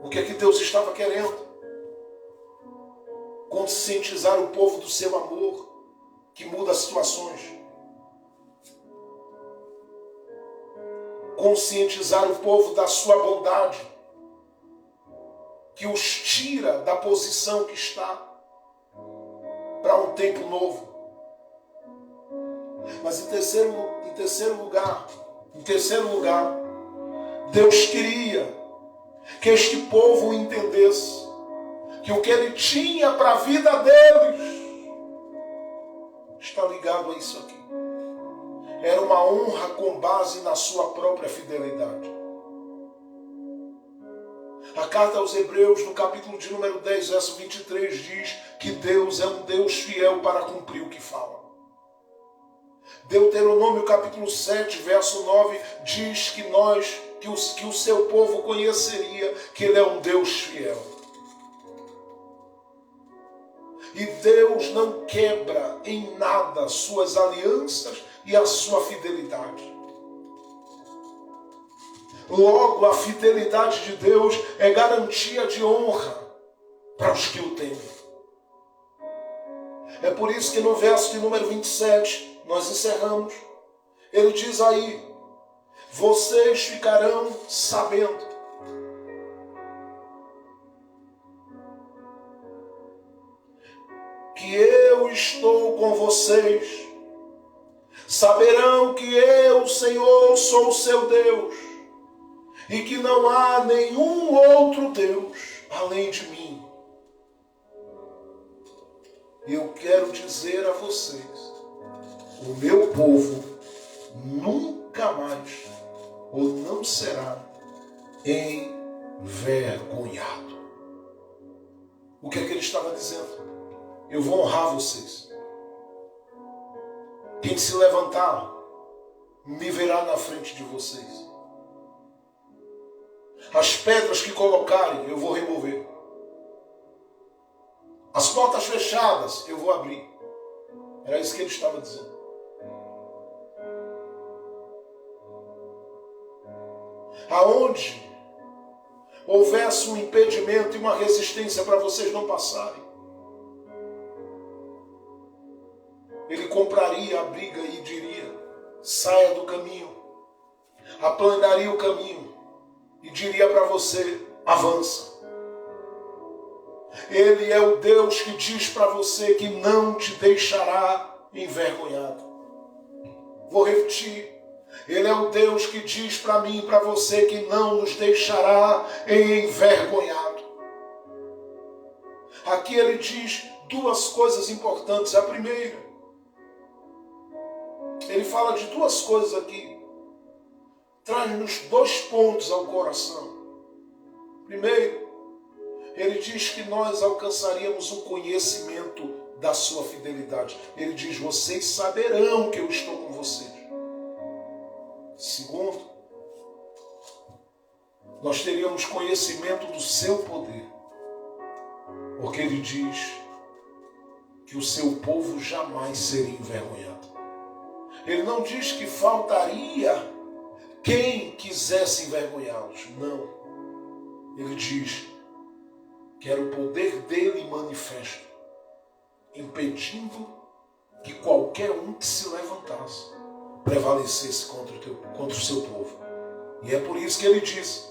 O que é que Deus estava querendo? Conscientizar o povo do seu amor, que muda as situações. Conscientizar o povo da sua bondade, que os tira da posição que está para um tempo novo. Mas em terceiro lugar, Deus queria que este povo entendesse que o que Ele tinha para a vida deles está ligado a isso aqui. Era uma honra com base na sua própria fidelidade. A carta aos Hebreus, no capítulo de número 10, verso 23, diz que Deus é um Deus fiel para cumprir o que fala. Deuteronômio, capítulo 7, verso 9, diz que o seu povo conheceria que Ele é um Deus fiel. E Deus não quebra em nada suas alianças e a sua fidelidade. Logo, a fidelidade de Deus é garantia de honra para os que o temem. É por isso que no verso de número 27, nós encerramos, ele diz aí: vocês ficarão sabendo que eu estou com vocês. Saberão que eu, Senhor, sou o seu Deus, e que não há nenhum outro Deus além de mim. Eu quero dizer a vocês, o meu povo nunca mais ou não será envergonhado. O que é que ele estava dizendo? Eu vou honrar vocês. Quem se levantar me verá na frente de vocês. As pedras que colocarem eu vou remover. portas fechadas, eu vou abrir. Era isso que ele estava dizendo. Aonde houvesse um impedimento e uma resistência para vocês não passarem, ele compraria a briga e diria: saia do caminho. Aplanaria o caminho e diria para você: avança. Ele é o Deus que diz para você que não te deixará envergonhado. Vou repetir. Ele é o Deus que diz para mim e para você que não nos deixará envergonhado. Aqui ele diz duas coisas importantes. A primeira, ele fala de duas coisas aqui. Traz-nos 2 pontos ao coração. Primeiro, ele diz que nós alcançaríamos um conhecimento da sua fidelidade. Ele diz: vocês saberão que eu estou com vocês. Segundo, nós teríamos conhecimento do seu poder. Porque ele diz que o seu povo jamais seria envergonhado. Ele não diz que faltaria quem quisesse envergonhá-los. Não. Ele diz que era o poder dele manifesto, impedindo que qualquer um que se levantasse prevalecesse contra o seu povo. E é por isso que ele diz: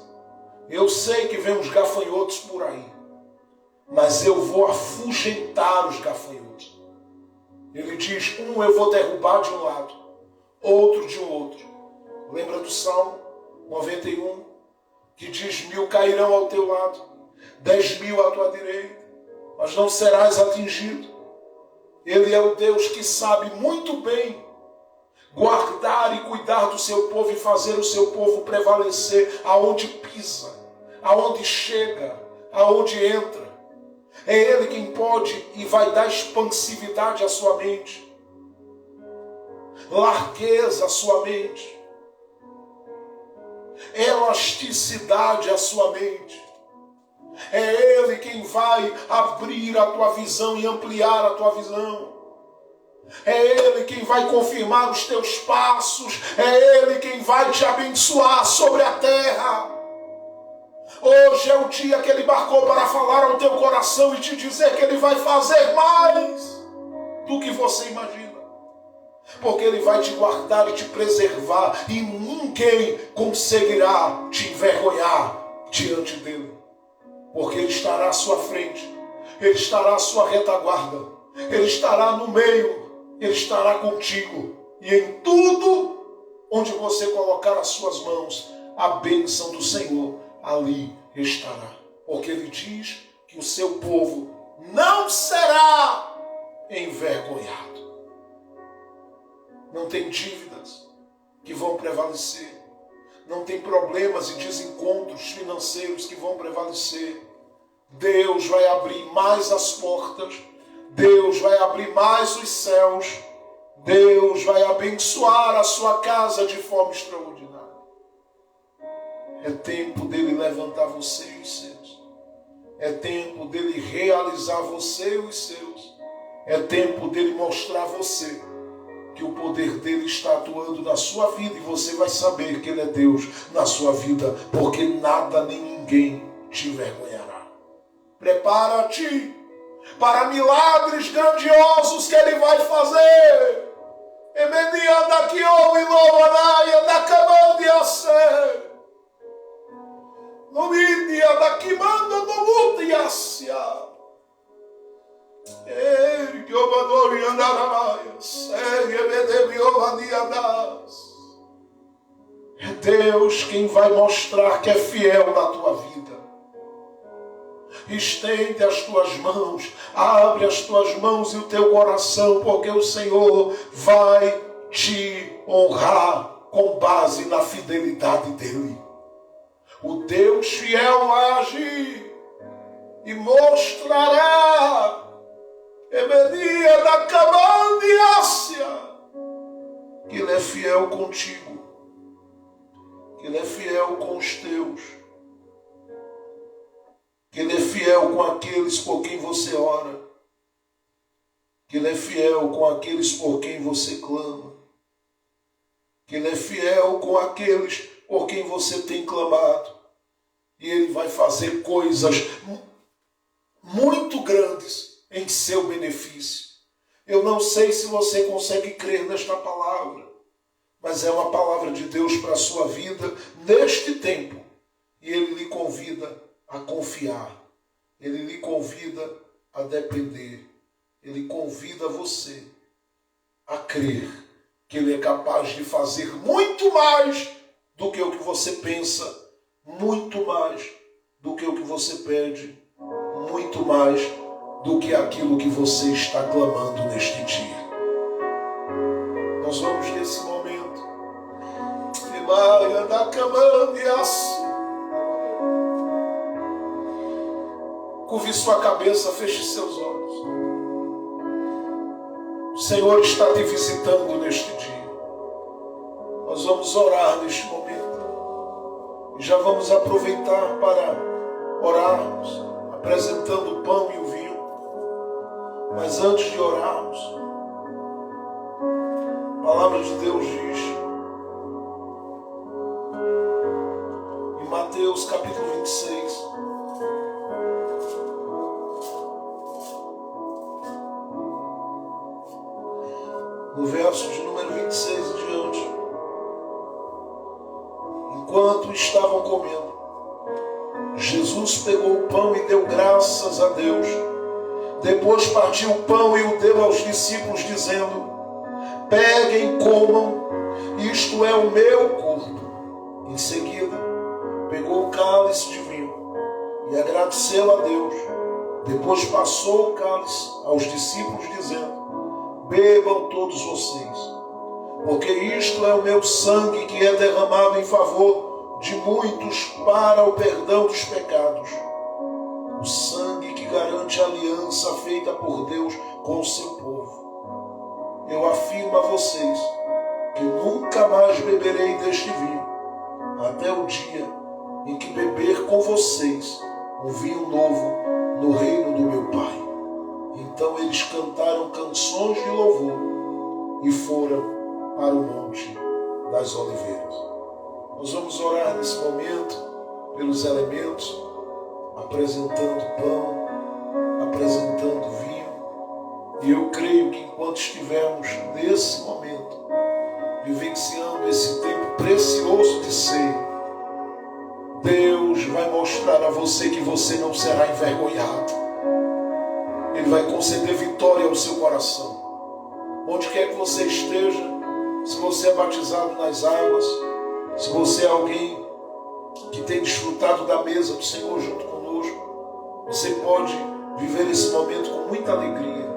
eu sei que vem uns gafanhotos por aí, mas eu vou afugentar os gafanhotos. Ele diz: um eu vou derrubar de um lado, outro de outro. Lembra do Salmo 91, que diz: 1000 cairão ao teu lado, 10.000 à tua direita, mas não serás atingido. Ele é o Deus que sabe muito bem guardar e cuidar do seu povo e fazer o seu povo prevalecer aonde pisa, aonde chega, aonde entra. É Ele quem pode e vai dar expansividade à sua mente, largueza à sua mente, elasticidade à sua mente. É Ele quem vai abrir a tua visão e ampliar a tua visão. É Ele quem vai confirmar os teus passos. É Ele quem vai te abençoar sobre a terra. Hoje é o dia que Ele marcou para falar ao teu coração e te dizer que Ele vai fazer mais do que você imagina. Porque Ele vai te guardar e te preservar, e ninguém conseguirá te envergonhar diante dEle. Porque Ele estará à sua frente, Ele estará à sua retaguarda, Ele estará no meio, Ele estará contigo. E em tudo onde você colocar as suas mãos, a bênção do Senhor ali estará. Porque Ele diz que o seu povo não será envergonhado. Não tem dívidas que vão prevalecer. Não tem problemas e desencontros financeiros que vão prevalecer. Deus vai abrir mais as portas. Deus vai abrir mais os céus. Deus vai abençoar a sua casa de forma extraordinária. É tempo dele levantar você e os seus. É tempo dele realizar você e os seus. É tempo dele mostrar a você que o poder dele está atuando na sua vida, e você vai saber que ele é Deus na sua vida, porque nada nem ninguém te envergonhará. Prepara-te para milagres grandiosos que ele vai fazer. Emenia daqui ou ilovanaia da camandiace. Lumidia daqui manda do mutiacia. É Deus quem vai mostrar que é fiel na tua vida. Estende as tuas mãos, abre as tuas mãos e o teu coração, porque o Senhor vai te honrar com base na fidelidade dele. O Deus fiel vai agir e mostrará Emenia da camandiácia que Ele é fiel contigo, que Ele é fiel com os teus, que Ele é fiel com aqueles por quem você ora, que Ele é fiel com aqueles por quem você clama, que Ele é fiel com aqueles por quem você tem clamado, e Ele vai fazer coisas muito grandes em seu benefício. Eu não sei se você consegue crer nesta palavra, mas é uma palavra de Deus para a sua vida neste tempo, e Ele lhe convida a confiar, Ele lhe convida a depender, Ele convida você a crer que Ele é capaz de fazer muito mais do que o que você pensa, muito mais do que o que você pede, muito mais do que aquilo que você está clamando neste dia. Nós vamos nesse momento. Curve sua cabeça, feche seus olhos. O Senhor está te visitando neste dia. Nós vamos orar neste momento. E já vamos aproveitar para orarmos, apresentando o pão e o vinho. Mas antes de orarmos, a palavra de Deus diz, em Mateus capítulo 26, no verso de número 26 em diante, enquanto estavam comendo, Jesus pegou o pão e deu graças a Deus. Depois partiu o pão e o deu aos discípulos, dizendo: peguem, comam, isto é o meu corpo. Em seguida, pegou o cálice de vinho e agradeceu a Deus. Depois passou o cálice aos discípulos, dizendo: bebam todos vocês, porque isto é o meu sangue que é derramado em favor de muitos para o perdão dos pecados. O sangue que garante a aliança feita por Deus com o seu povo. Eu afirmo a vocês que nunca mais beberei deste vinho, até o dia em que beber com vocês um vinho novo no reino do meu Pai. Então eles cantaram canções de louvor e foram para o Monte das Oliveiras. Nós vamos orar nesse momento pelos elementos, apresentando pão, apresentando vinho. E eu creio que enquanto estivermos nesse momento, vivenciando esse tempo precioso de ceia, Deus vai mostrar a você que você não será envergonhado. Ele vai conceder vitória ao seu coração. Onde quer que você esteja, se você é batizado nas águas, se você é alguém que tem desfrutado da mesa do Senhor junto conosco, você pode viver esse momento com muita alegria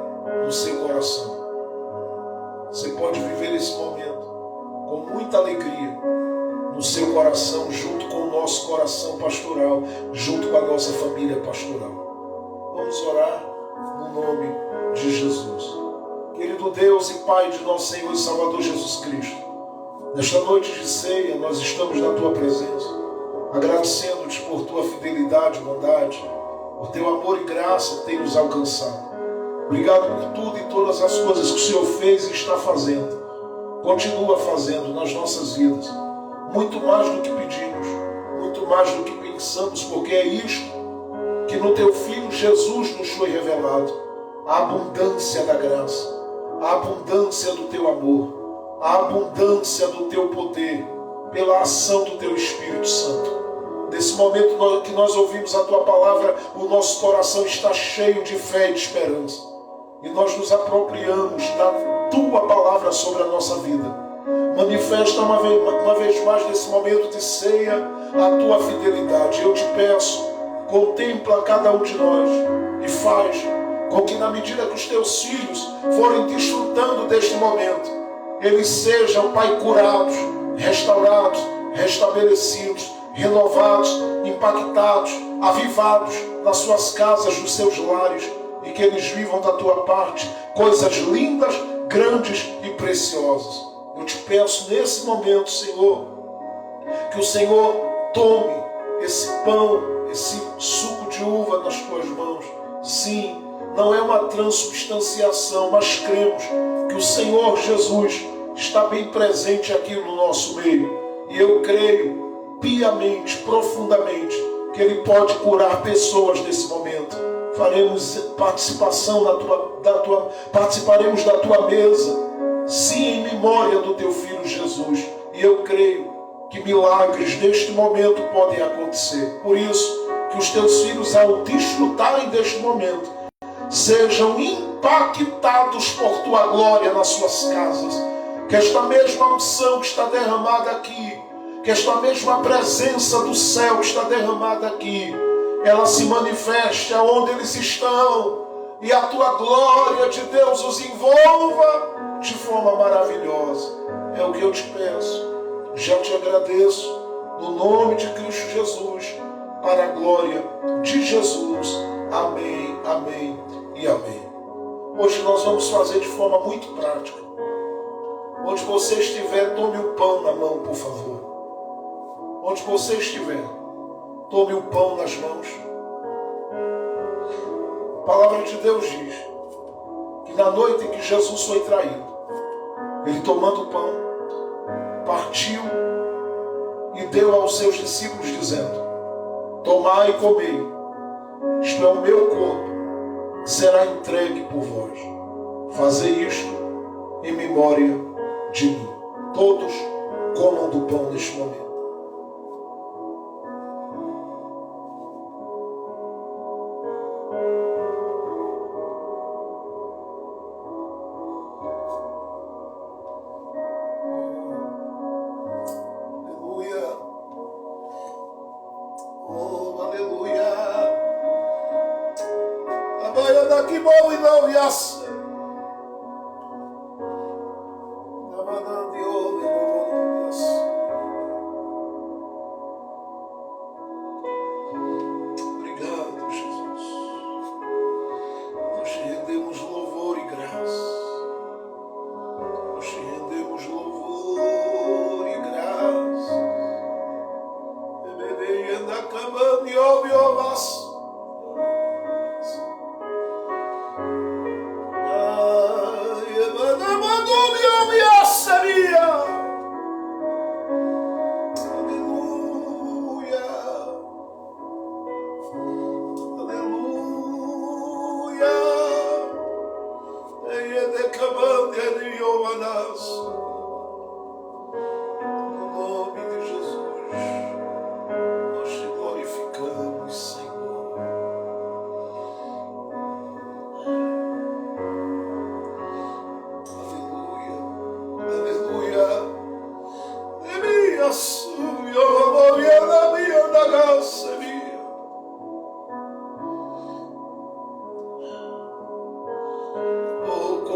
no seu coração. Você pode viver esse momento com muita alegria no seu coração, junto com o nosso coração pastoral, junto com a nossa família pastoral. Vamos orar no nome de Jesus. Querido Deus e Pai de nosso Senhor e Salvador Jesus Cristo, nesta noite de ceia nós estamos na Tua presença, agradecendo-te por Tua fidelidade e bondade, por Teu amor e graça que tem nos alcançado. Obrigado por tudo e todas as coisas que o Senhor fez e está fazendo, continua fazendo nas nossas vidas, muito mais do que pedimos, muito mais do que pensamos, porque é isto que no Teu Filho Jesus nos foi revelado, a abundância da graça, a abundância do Teu amor, a abundância do Teu poder, pela ação do Teu Espírito Santo. Nesse momento que nós ouvimos a Tua palavra, o nosso coração está cheio de fé e de esperança. E nós nos apropriamos da Tua palavra sobre a nossa vida. Manifesta uma vez mais nesse momento de ceia a Tua fidelidade. Eu te peço, contempla cada um de nós e faz com que, na medida que os Teus filhos forem desfrutando deste momento, eles sejam, Pai, curados, restaurados, restabelecidos, renovados, impactados, avivados nas suas casas, nos seus lares, e que eles vivam da Tua parte coisas lindas, grandes e preciosas. Eu te peço nesse momento, Senhor, que o Senhor tome esse pão, esse suco de uva nas Tuas mãos. Sim, não é uma transubstanciação, mas cremos que o Senhor Jesus está bem presente aqui no nosso meio. E eu creio piamente, profundamente, que Ele pode curar pessoas nesse momento. Faremos participação participaremos da tua mesa, sim, em memória do teu Filho Jesus. E eu creio que milagres neste momento podem acontecer. Por isso, que os teus filhos, ao desfrutarem deste momento, sejam impactados por tua glória nas suas casas. Que esta mesma unção que está derramada aqui, que esta mesma presença do céu que está derramada aqui, ela se manifeste aonde eles estão, e a tua glória de Deus os envolva de forma maravilhosa. É o que eu te peço. Já te agradeço, no nome de Cristo Jesus, para a glória de Jesus. Amém, amém e amém. Hoje nós vamos fazer de forma muito prática. Onde você estiver, tome o pão na mão, por favor. Onde você estiver, tome o pão nas mãos. A palavra de Deus diz que na noite em que Jesus foi traído, Ele, tomando o pão, partiu e deu aos seus discípulos, dizendo: tomai e comei, isto é o meu corpo, que será entregue por vós. Fazei isto em memória de mim. Todos comam do pão neste momento.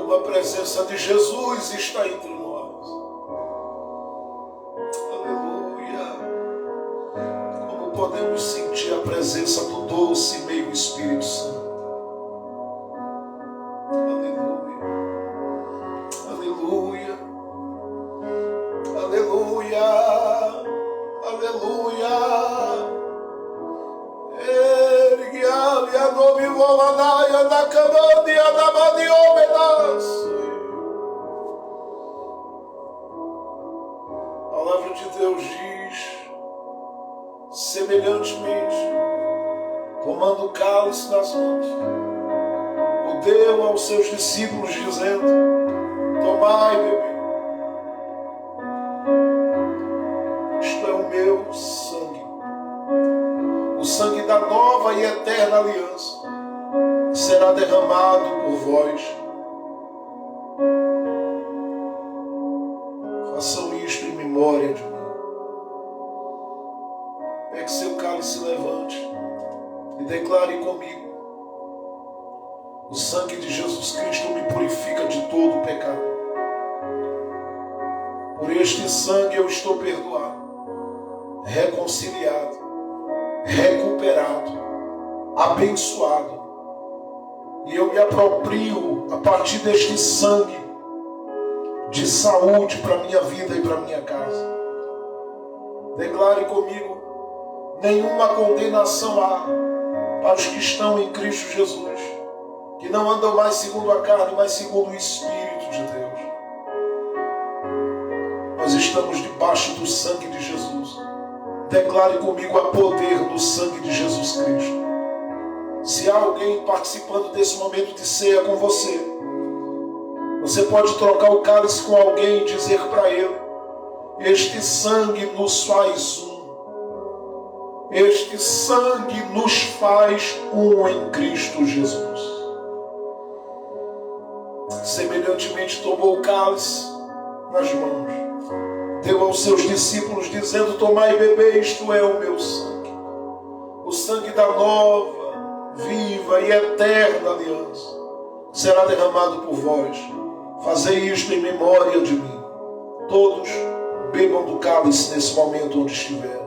A presença de Jesus está entre nós. Aleluia. Como podemos sentir a presença do doce meio Espírito Santo. Aleluia. Aleluia. Aleluia. Aleluia. Erguia no me vovanaia na camandia da maniomenas. A palavra de Deus diz, semelhantemente, tomando o cálice nas mãos, o deu aos seus discípulos, dizendo: tomai, bebê, isto é o meu sangue, o sangue da nova e eterna aliança, que será derramado por vós. Façam isto em memória de mim. Pegue seu cálice, levante e declare comigo: o sangue de Jesus Cristo me purifica de todo o pecado. Por este sangue eu estou perdoado, reconciliado, recuperado, abençoado. E eu me aproprio, a partir deste sangue, de saúde para minha vida e para minha casa. Declare comigo: nenhuma condenação há para os que estão em Cristo Jesus, que não andam mais segundo a carne, mas segundo o Espírito de Deus. Nós estamos debaixo do sangue de Jesus. Declare comigo a poder do sangue de Jesus Cristo. Se há alguém participando desse momento de ceia com você, você pode trocar o cálice com alguém e dizer para ele: este sangue nos faz um. Este sangue nos faz um em Cristo Jesus. Semelhantemente tomou o cálice nas mãos, deu aos seus discípulos dizendo: tomai e bebei, isto é o meu sangue. O sangue da nova, viva e eterna aliança será derramado por vós. Fazei isto em memória de mim. Todos bebam do cálice nesse momento onde estiver.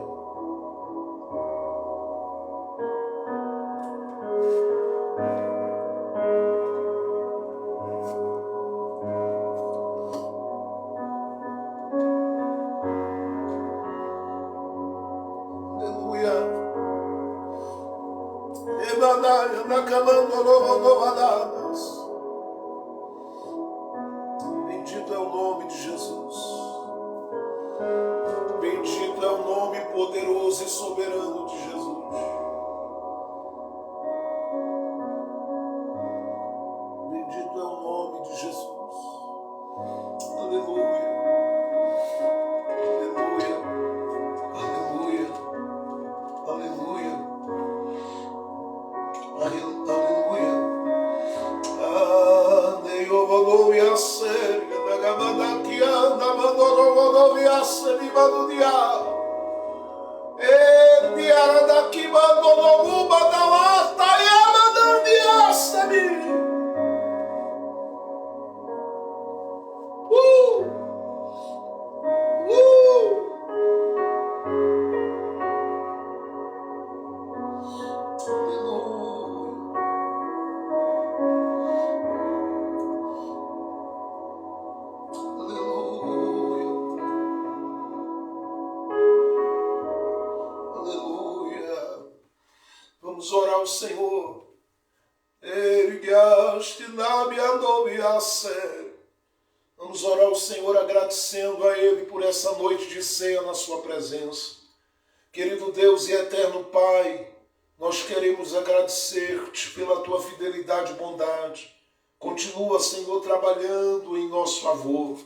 Bendito é o nome de Jesus. Bendito é o nome poderoso e soberano de Jesus. Bendito é o nome de Jesus. Aleluia. Aleluia. Aleluia. Aleluia. Aleluia. Aleluia. Sério, da gamada que anda, mandou a semimanudia. E diara daqui mandou uma da lata e a mandandia semi. Vamos orar ao Senhor. Vamos orar ao Senhor agradecendo a Ele por essa noite de ceia na sua presença. Querido Deus e eterno Pai, nós queremos agradecer-te pela tua fidelidade e bondade. Continua, Senhor, trabalhando em nosso favor.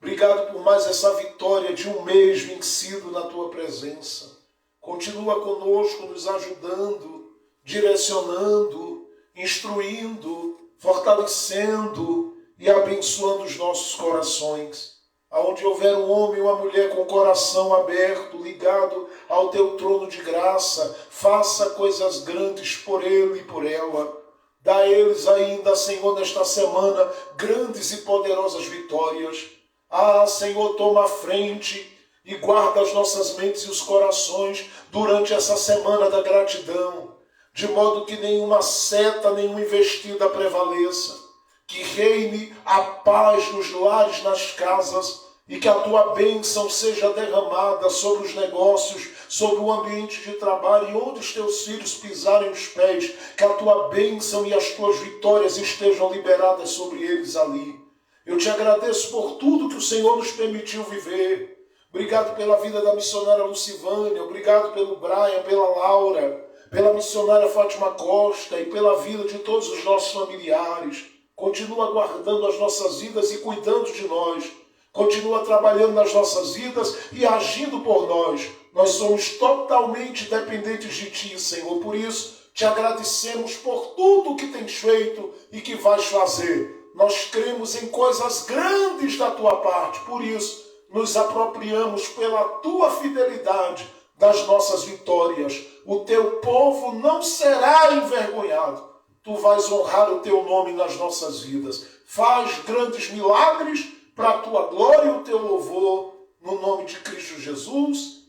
Obrigado por mais essa vitória de um mês vencido na tua presença. Continua conosco, nos ajudando, direcionando, instruindo, fortalecendo e abençoando os nossos corações. Aonde houver um homem ou uma mulher com o coração aberto, ligado ao teu trono de graça, faça coisas grandes por ele e por ela. Dá a eles ainda, Senhor, nesta semana, grandes e poderosas vitórias. Ah, Senhor, toma a frente e guarda as nossas mentes e os corações durante essa semana da gratidão, de modo que nenhuma seta, nenhuma investida prevaleça, que reine a paz nos lares, nas casas, e que a tua bênção seja derramada sobre os negócios, sobre o ambiente de trabalho e onde os teus filhos pisarem os pés, que a tua bênção e as tuas vitórias estejam liberadas sobre eles ali. Eu te agradeço por tudo que o Senhor nos permitiu viver. Obrigado pela vida da missionária Lucivânia, obrigado pelo Brian, pela Laura, pela missionária Fátima Costa e pela vida de todos os nossos familiares. Continua guardando as nossas vidas e cuidando de nós. Continua trabalhando nas nossas vidas e agindo por nós. Nós somos totalmente dependentes de Ti, Senhor. Por isso, te agradecemos por tudo que tens feito e que vais fazer. Nós cremos em coisas grandes da Tua parte. Por isso, nos apropriamos pela Tua fidelidade das nossas vitórias. O Teu povo não será envergonhado. Tu vais honrar o Teu nome nas nossas vidas. Faz grandes milagres para a Tua glória e o Teu louvor, no nome de Cristo Jesus.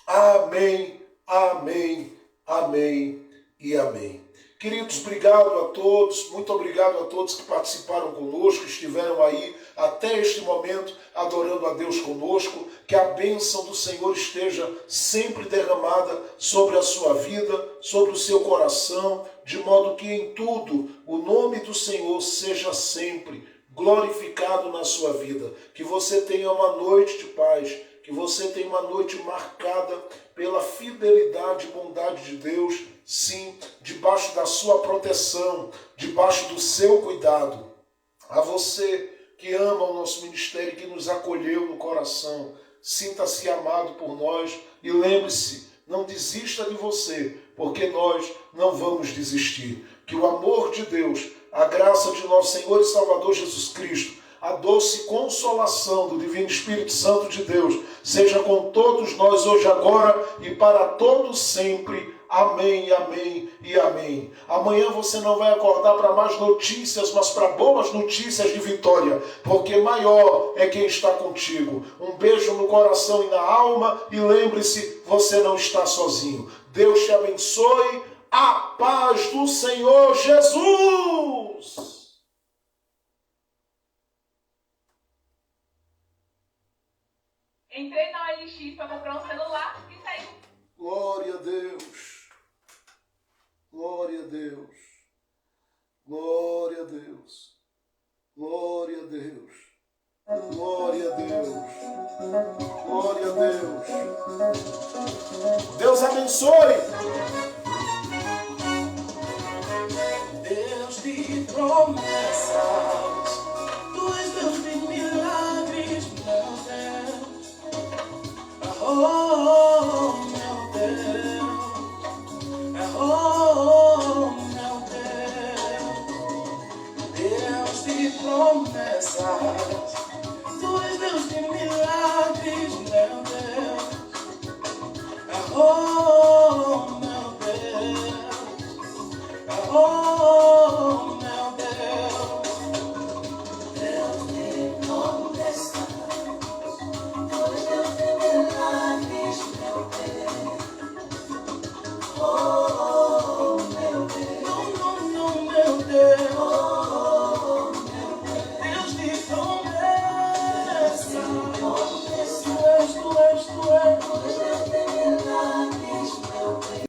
Amém, amém, amém e amém. Queridos, obrigado a todos, muito obrigado a todos que participaram conosco, estiveram aí até este momento adorando a Deus conosco. Que a bênção do Senhor esteja sempre derramada sobre a sua vida, sobre o seu coração, de modo que em tudo o nome do Senhor seja sempre glorificado na sua vida. Que você tenha uma noite de paz, que você tenha uma noite marcada pela fidelidade e bondade de Deus, sim, debaixo da sua proteção, debaixo do seu cuidado. A você que ama o nosso ministério, que nos acolheu no coração, sinta-se amado por nós e lembre-se, não desista de você, porque nós não vamos desistir. Que o amor de Deus, a graça de nosso Senhor e Salvador Jesus Cristo, a doce consolação do Divino Espírito Santo de Deus, seja com todos nós hoje, agora e para todos sempre. Amém, amém e amém. Amanhã você não vai acordar para mais notícias, mas para boas notícias de vitória, porque maior é quem está contigo. Um beijo no coração e na alma e lembre-se, você não está sozinho. Deus te abençoe. A paz do Senhor Jesus! Entrei na OLX para comprar um celular e saiu. Glória a Deus. Glória a Deus. Glória a Deus. Glória a Deus. Glória a Deus. Glória a Deus. Deus abençoe. Deus de promessas, tu és Deus de milagres, meu Deus. Oh, meu Deus. Oh, meu Deus. Deus de promessas, tu és Deus de milagres, meu Deus. Oh,